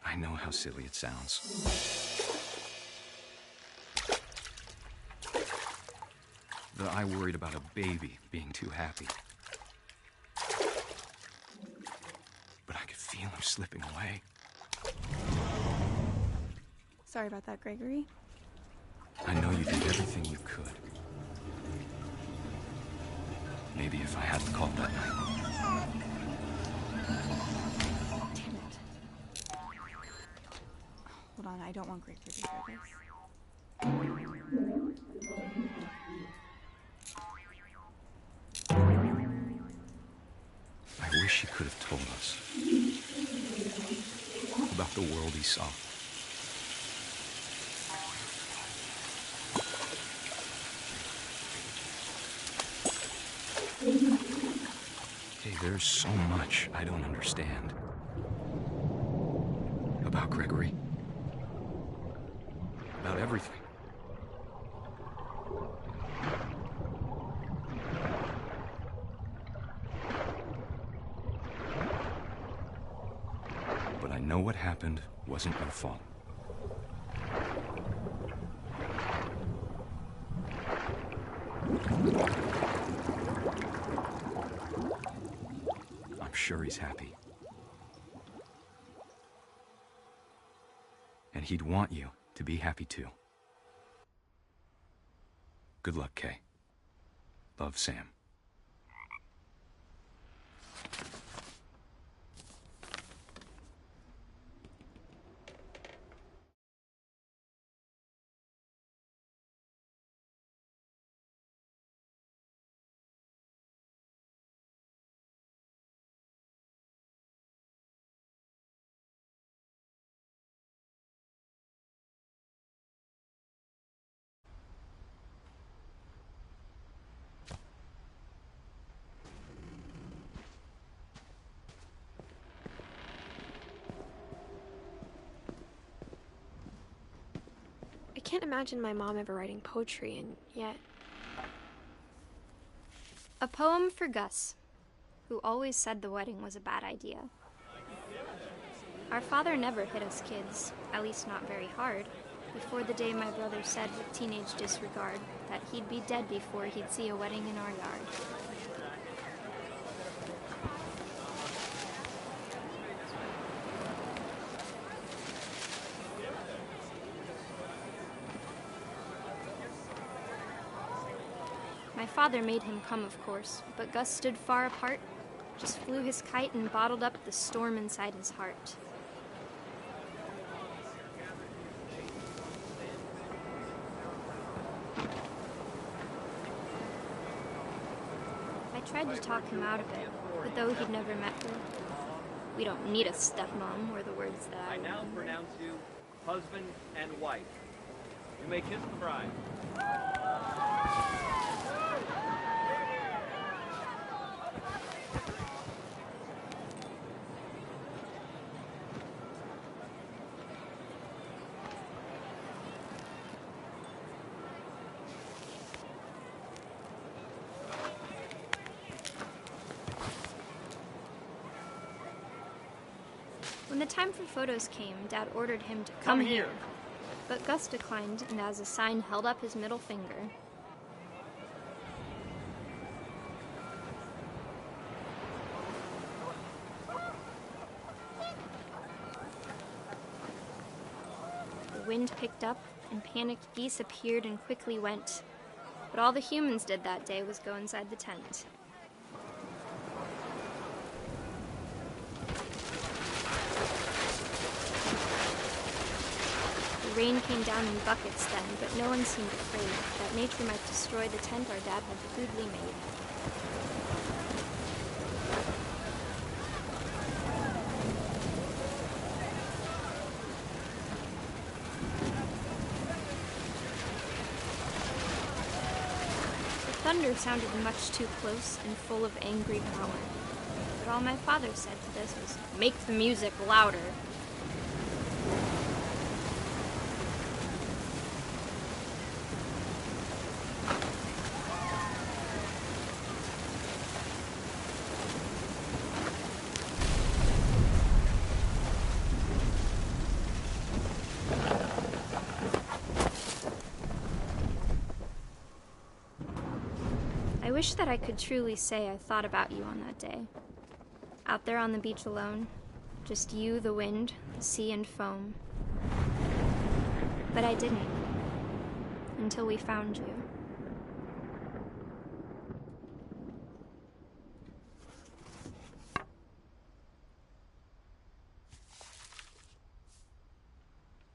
I know how silly it sounds. That I worried about a baby being too happy. But I could feel him slipping away. Sorry about that, Gregory. I know you did everything you could. Maybe if I hadn't called that night. Damn it. Hold on, I don't want Gregory to hear this. I wish he could have told us about the world he saw. Hey, there's so much I don't understand about Gregory. About everything. But I know what happened wasn't your fault. I'm sure he's happy. And he'd want you to be happy too. Good luck, Kay. Love, Sam. I can't imagine my mom ever writing poetry, and yet... A poem for Gus, who always said the wedding was a bad idea. Our father never hit us kids, at least not very hard, before the day my brother said with teenage disregard that he'd be dead before he'd see a wedding in our yard. My father made him come, of course, but Gus stood far apart, just flew his kite and bottled up the storm inside his heart. I tried to talk him out of it, but though he'd never met her, "We don't need a stepmom," were the words that I pronounce you husband and wife. You may kiss the bride. When the time for photos came, Dad ordered him to come here. But Gus declined and as a sign held up his middle finger. The wind picked up and panicked geese appeared and quickly went. But all the humans did that day was go inside the tent. The rain came down in buckets then, but no one seemed afraid that nature might destroy the tent our dad had crudely made. The thunder sounded much too close and full of angry power. But all my father said to this was, "Make the music louder." I wish that I could truly say I thought about you on that day. Out there on the beach alone, just you, the wind, the sea, and foam. But I didn't, until we found you.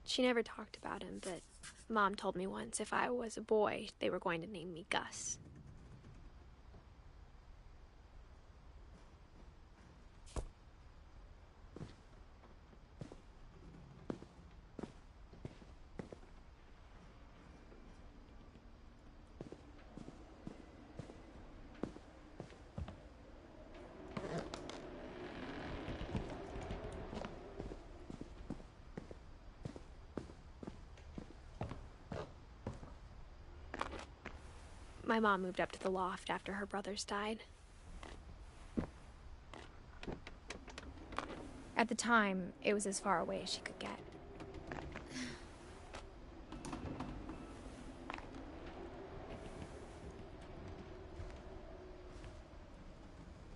She never talked about him, but Mom told me once if I was a boy, they were going to name me Gus. My mom moved up to the loft after her brothers died. At the time, it was as far away as she could get.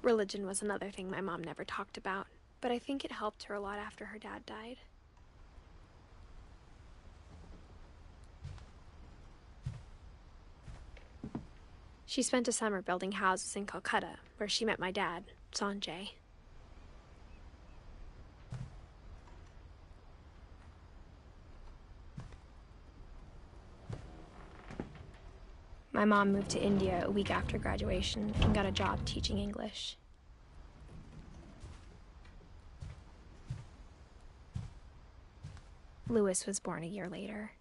Religion was another thing my mom never talked about, but I think it helped her a lot after her dad died. She spent a summer building houses in Calcutta, where she met my dad, Sanjay. My mom moved to India a week after graduation and got a job teaching English. Louis was born a year later.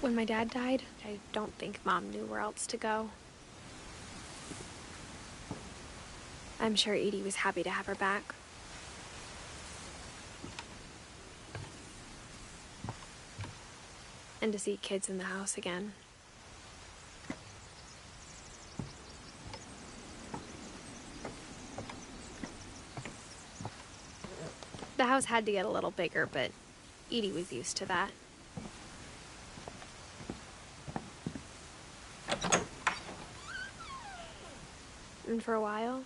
When my dad died, I don't think Mom knew where else to go. I'm sure Edie was happy to have her back. And to see kids in the house again. The house had to get a little bigger, but Edie was used to that. And for a while,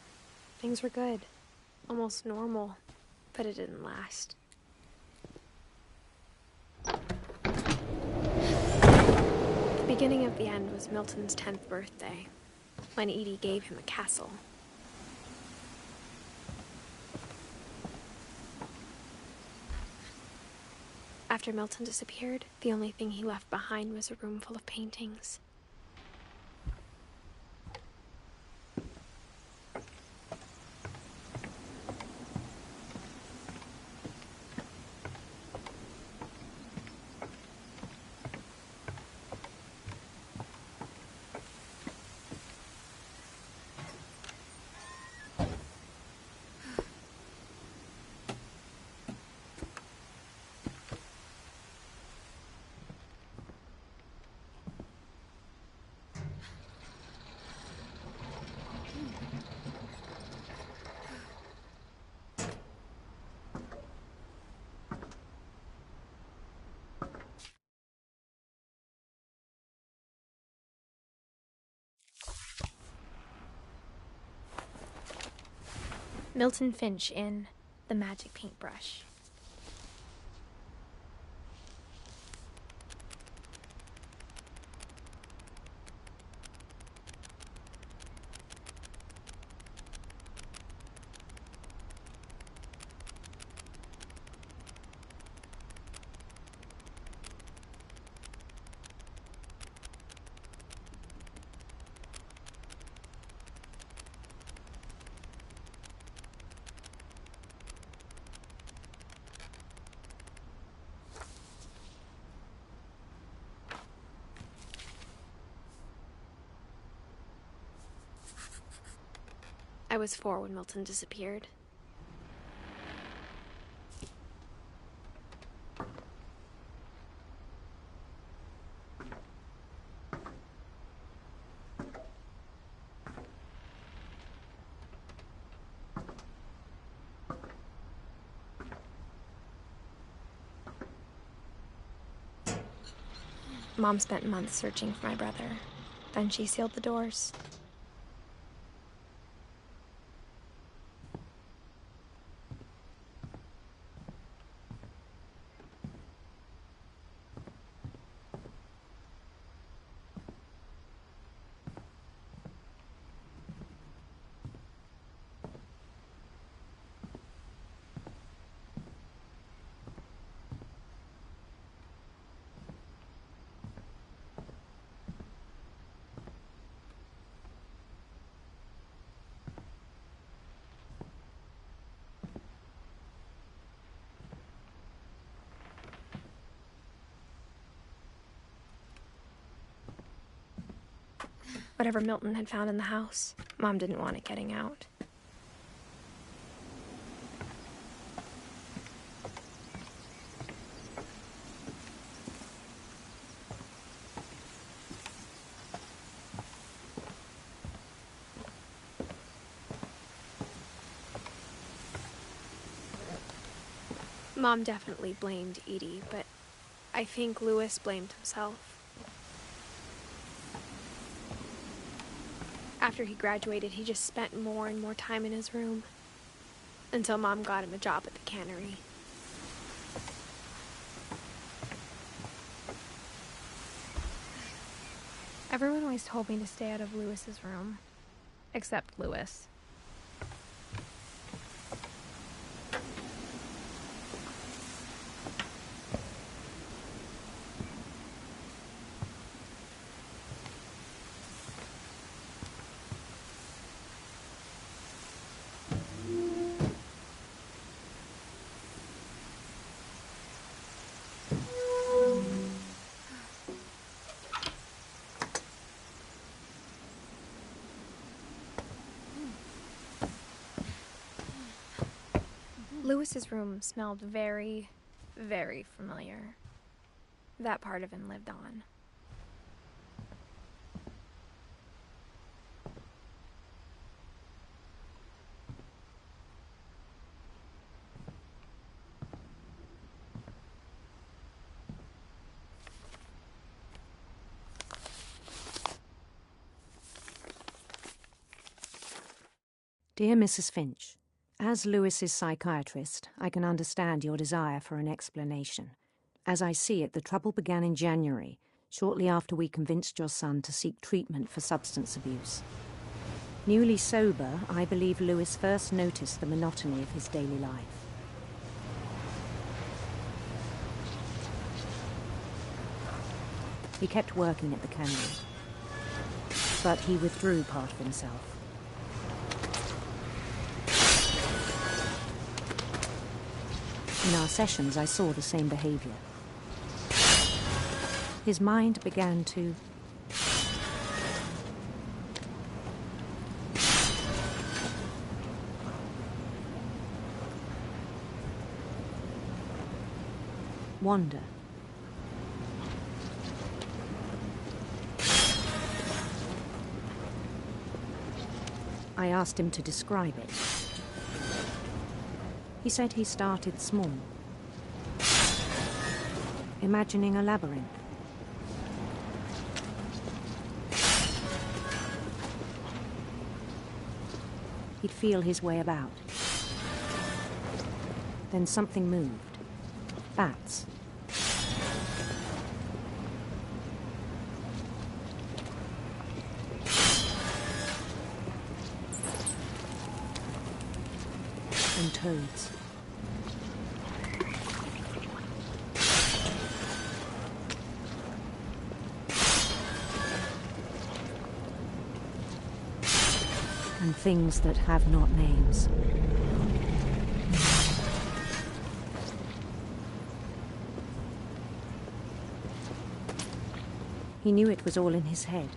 things were good. Almost normal, but it didn't last. The beginning of the end was Milton's 10th birthday, when Edie gave him a castle. After Milton disappeared, the only thing he left behind was a room full of paintings. Milton Finch in The Magic Paintbrush. I was 4 when Milton disappeared. Mom spent months searching for my brother. Then she sealed the doors. Whatever Milton had found in the house, Mom didn't want it getting out. Mom definitely blamed Edie, but I think Louis blamed himself. After he graduated, he just spent more and more time in his room, until Mom got him a job at the cannery. Everyone always told me to stay out of Louis's room, except Louis. Louis's room smelled very, very familiar. That part of him lived on. Dear Mrs. Finch, as Louis's psychiatrist, I can understand your desire for an explanation. As I see it, the trouble began in January, shortly after we convinced your son to seek treatment for substance abuse. Newly sober, I believe Louis first noticed the monotony of his daily life. He kept working at the cannery, but he withdrew part of himself. In our sessions, I saw the same behavior. His mind began to wander. I asked him to describe it. He said he started small, imagining a labyrinth. he'd feel his way about. Then something moved. Bats. And toads. And things that have not names. He knew it was all in his head.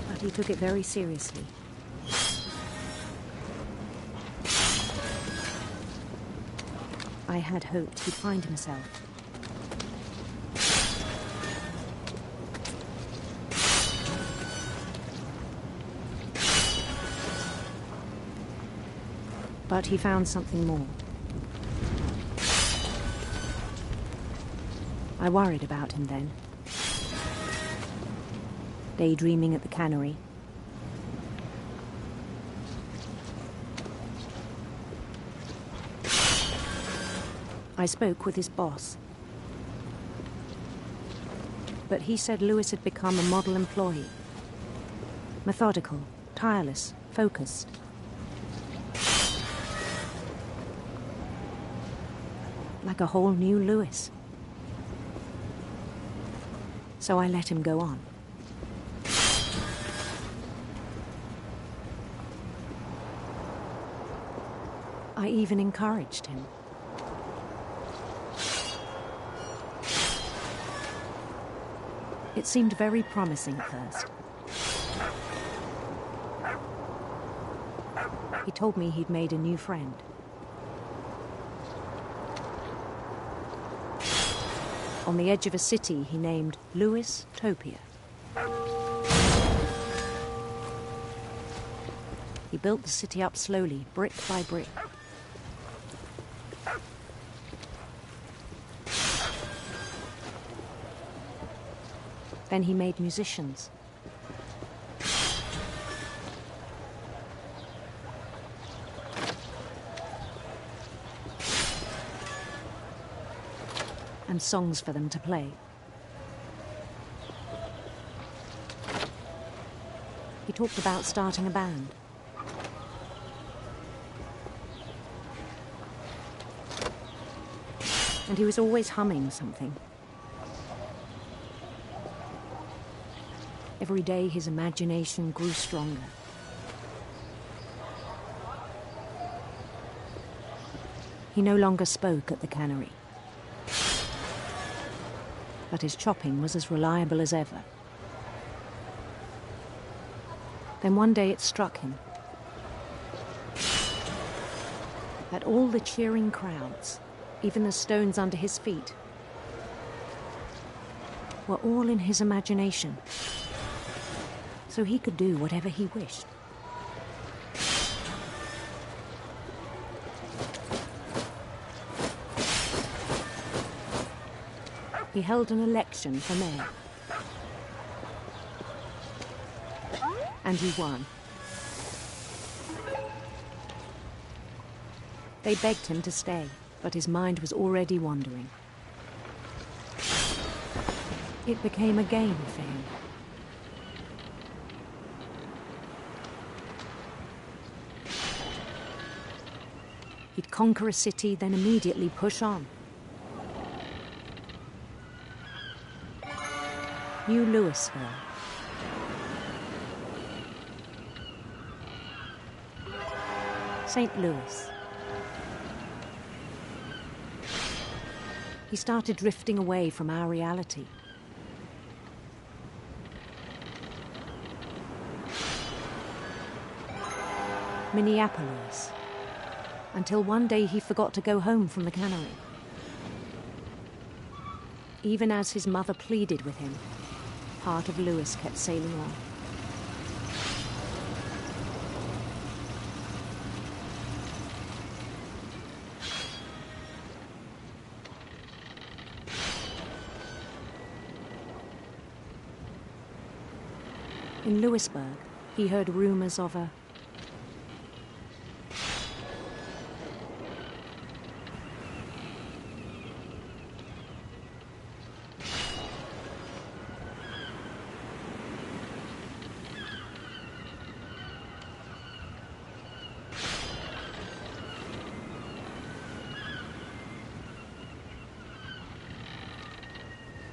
But he took it very seriously. I had hoped he'd find himself. But he found something more. I worried about him then. Daydreaming at the cannery. I spoke with his boss. But he said Lewis had become a model employee. Methodical, tireless, focused. Like a whole new Lewis. So I let him go on. I even encouraged him. It seemed very promising at first. He told me he'd made a new friend. On the edge of a city he named Lewis Topia. He built the city up slowly, brick by brick. Then he made musicians. And songs for them to play. He talked about starting a band. And he was always humming something. Every day his imagination grew stronger. He no longer spoke at the cannery. But his chopping was as reliable as ever. Then one day it struck him that all the cheering crowds, even the stones under his feet, were all in his imagination, so he could do whatever he wished. He held an election for mayor. And he won. They begged him to stay, but his mind was already wandering. It became a game for him. He'd conquer a city, then immediately push on. New Louisville. St. Louis. He started drifting away from our reality. Minneapolis. Until one day he forgot to go home from the cannery. Even as his mother pleaded with him, part of Lewis kept sailing on. In Lewisburg, he heard rumors of a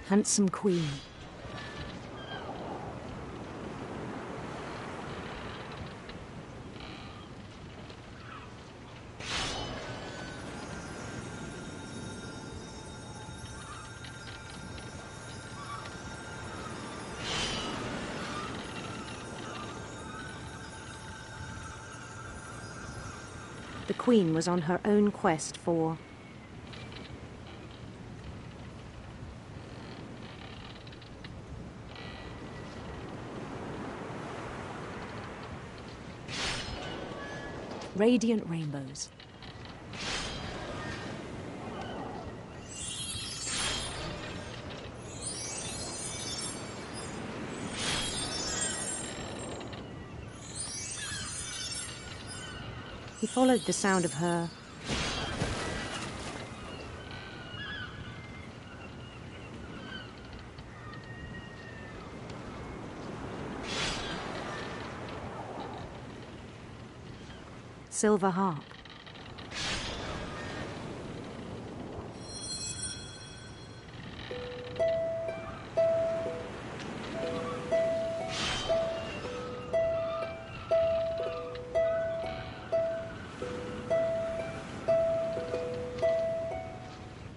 handsome queen. The queen was on her own quest for radiant rainbows. He followed the sound of her silver harp.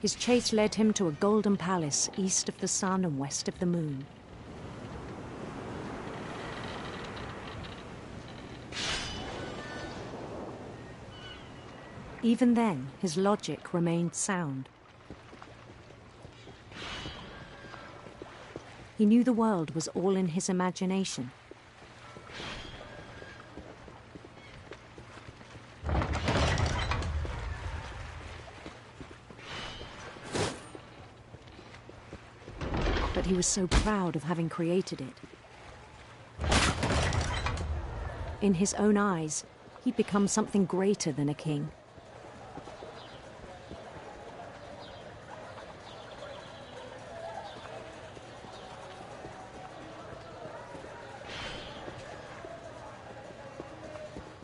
His chase led him to a golden palace east of the sun and west of the moon. Even then, his logic remained sound. He knew the world was all in his imagination. But he was so proud of having created it. In his own eyes, he'd become something greater than a king.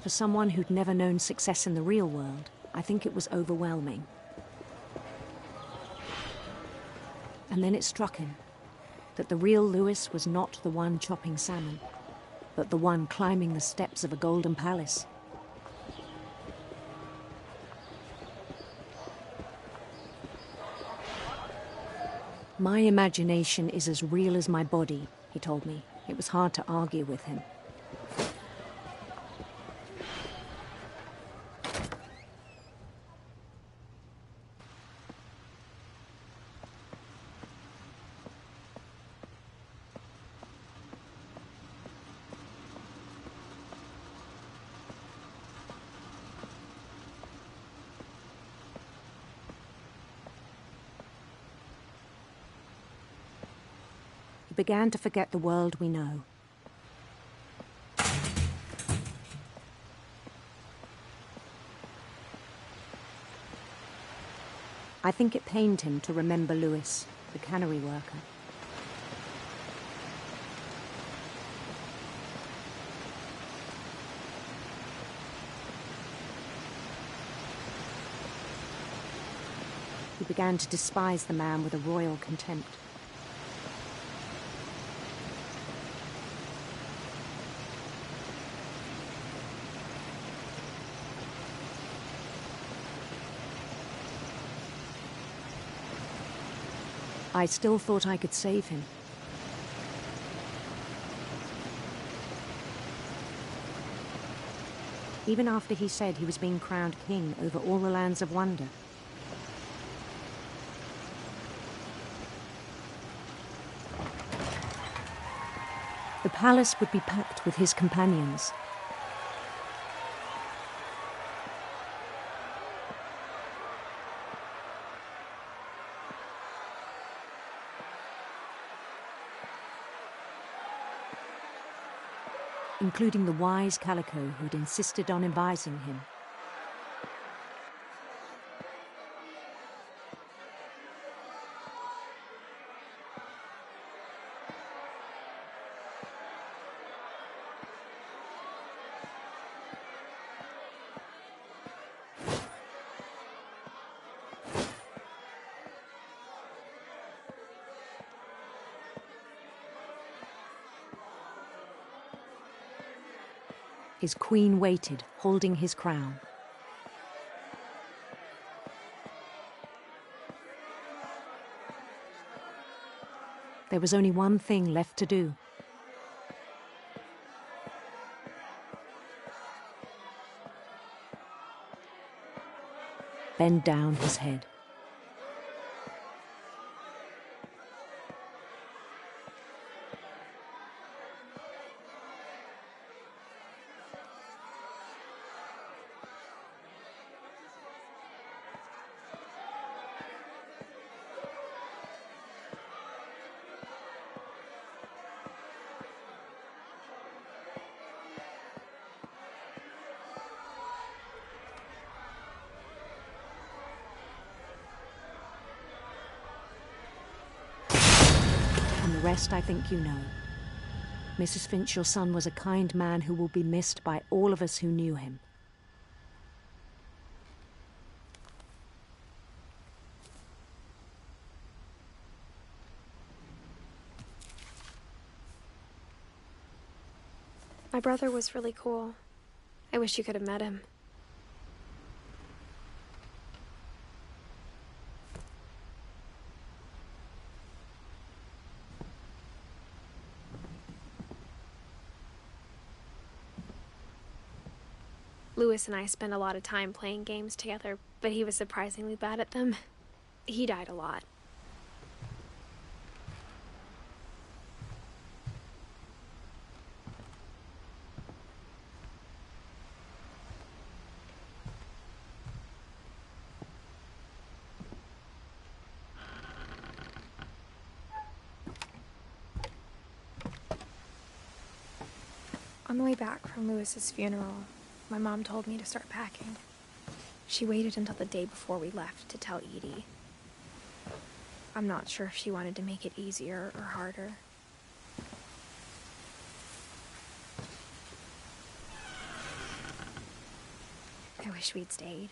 For someone who'd never known success in the real world, I think it was overwhelming. And then it struck him that the real Lewis was not the one chopping salmon, but the one climbing the steps of a golden palace. My imagination is as real as my body, he told me. It was hard to argue with him. Began to forget the world we know. I think it pained him to remember Lewis, the cannery worker. He began to despise the man with a royal contempt. I still thought I could save him. Even after he said he was being crowned king over all the lands of wonder. The palace would be packed with his companions. including the wise Calico who'd insisted on advising him. His queen waited, holding his crown. There was only one thing left to do. Bend down his head. The rest I think you know. Mrs. Finch, your son was a kind man who will be missed by all of us who knew him. My brother was really cool. I wish you could have met him. Louis and I spent a lot of time playing games together, but he was surprisingly bad at them. He died a lot. On the way back from Louis's funeral, my mom told me to start packing. She waited until the day before we left to tell Edie. I'm not sure if she wanted to make it easier or harder. I wish we'd stayed.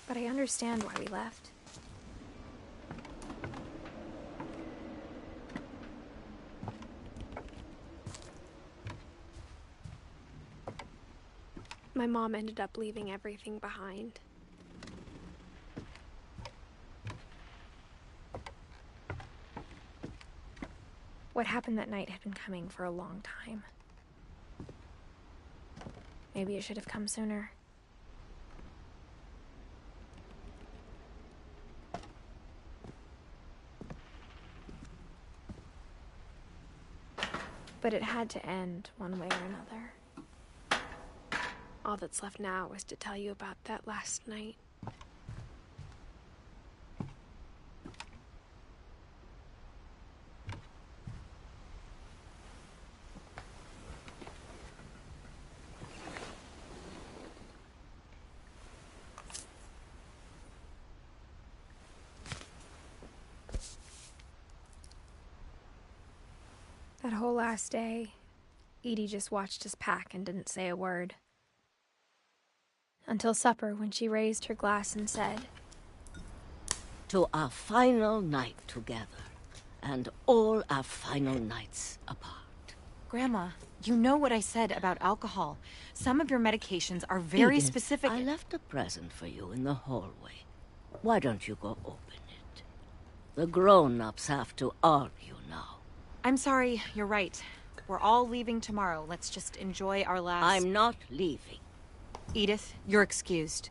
But I understand why we left. My mom ended up leaving everything behind. What happened that night had been coming for a long time. Maybe it should have come sooner. But it had to end one way or another. All that's left now is to tell you about that last night. That whole last day, Edie just watched us pack and didn't say a word. Until supper, when she raised her glass and said, "To our final night together, and all our final nights apart." Grandma, you know what I said about alcohol. Some of your medications are very Edith, specific. I left a present for you in the hallway. Why don't you go open it? The grown-ups have to argue now. I'm sorry, you're right. We're all leaving tomorrow. Let's just enjoy our last... I'm not leaving. Edith, you're excused.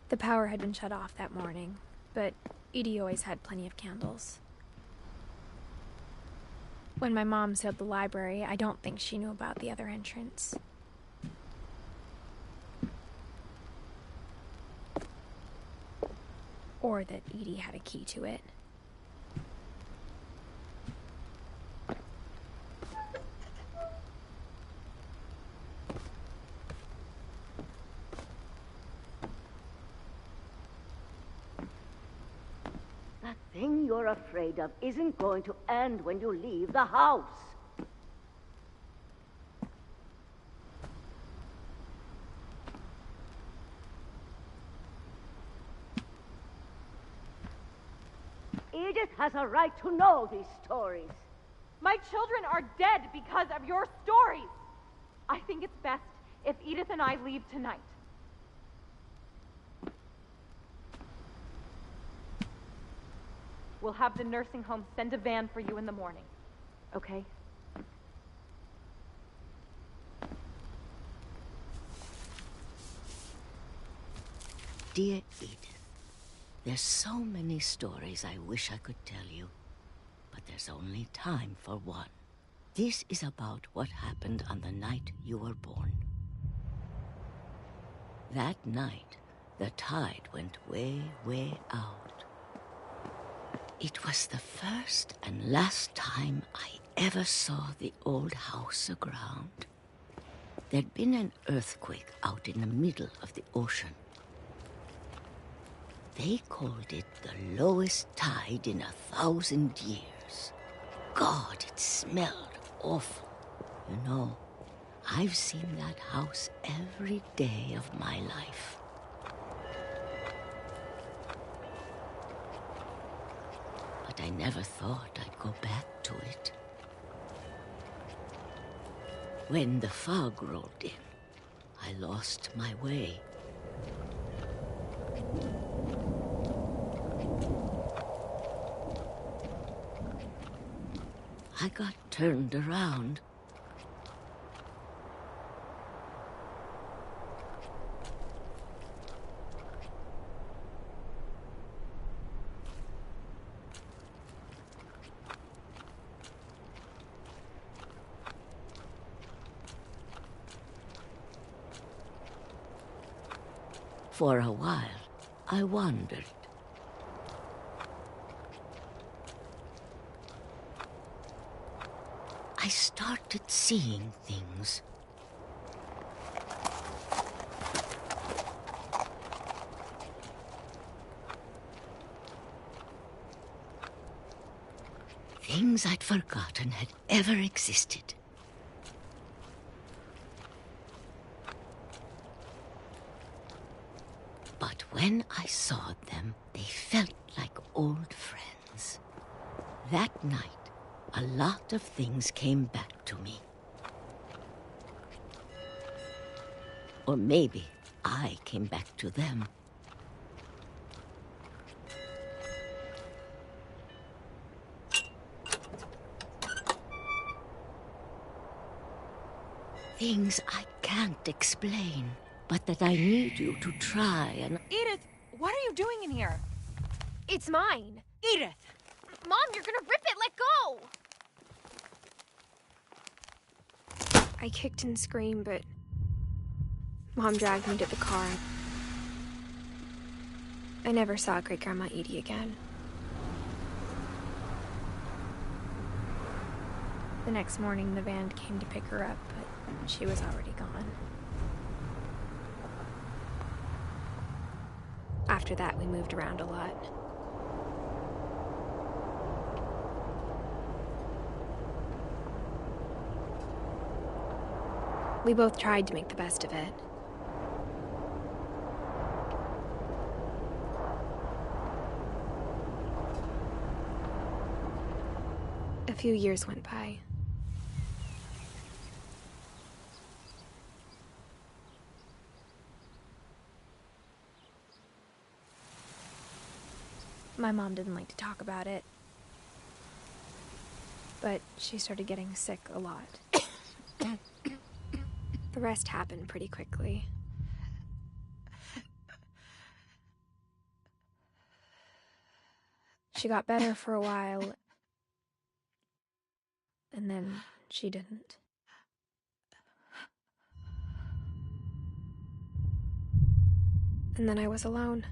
The power had been shut off that morning, but Edie always had plenty of candles. When my mom sealed the library, I don't think she knew about the other entrance. Or that Edie had a key to it. That thing you're afraid of isn't going to end when you leave the house. Edith has a right to know these stories. My children are dead because of your stories. I think it's best if Edith and I leave tonight. We'll have the nursing home send a van for you in the morning, okay? Dear Edith, there's so many stories I wish I could tell you, but there's only time for one. This is about what happened on the night you were born. That night, the tide went way, way out. It was the first and last time I ever saw the old house aground. There'd been an earthquake out in the middle of the ocean. They called it the lowest tide in 1,000 years. God, it smelled awful. You know, I've seen that house every day of my life. But I never thought I'd go back to it. When the fog rolled in, I lost my way. I got turned around. For a while, I wandered. I started seeing things. Things I'd forgotten had ever existed. But when I saw them, they felt like old friends. That night, a lot of things came back to me. Or maybe I came back to them. Things I can't explain, but that I need you to try and... Edith, what are you doing in here? It's mine. Edith! Mom, you're gonna rip it! Let go! I kicked and screamed, but Mom dragged me to the car. I never saw Great-Grandma Edie again. The next morning, the van came to pick her up, but she was already gone. After that, we moved around a lot. We both tried to make the best of it. A few years went by. My mom didn't like to talk about it, but she started getting sick a lot. The rest happened pretty quickly. She got better for a while, and then she didn't. And then I was alone.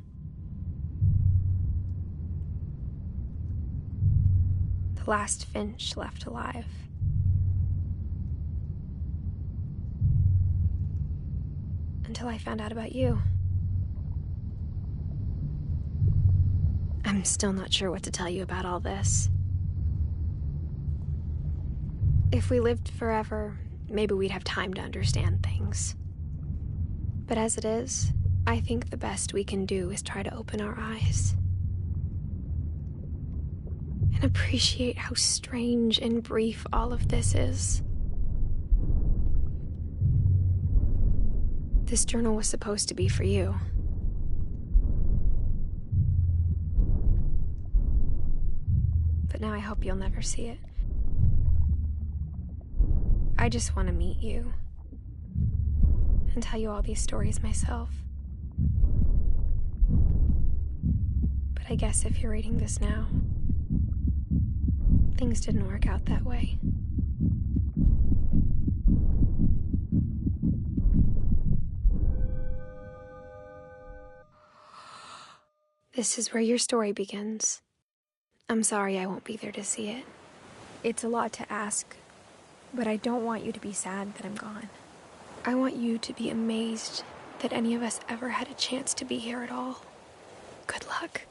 the last Finch left alive. Until I found out about you. I'm still not sure what to tell you about all this. If we lived forever, maybe we'd have time to understand things. But as it is, I think the best we can do is try to open our eyes. And appreciate how strange and brief all of this is. This journal was supposed to be for you. But now I hope you'll never see it. I just want to meet you and tell you all these stories myself. But I guess if you're reading this now, things didn't work out that way. This is where your story begins. I'm sorry I won't be there to see it. It's a lot to ask, but I don't want you to be sad that I'm gone. I want you to be amazed that any of us ever had a chance to be here at all. Good luck.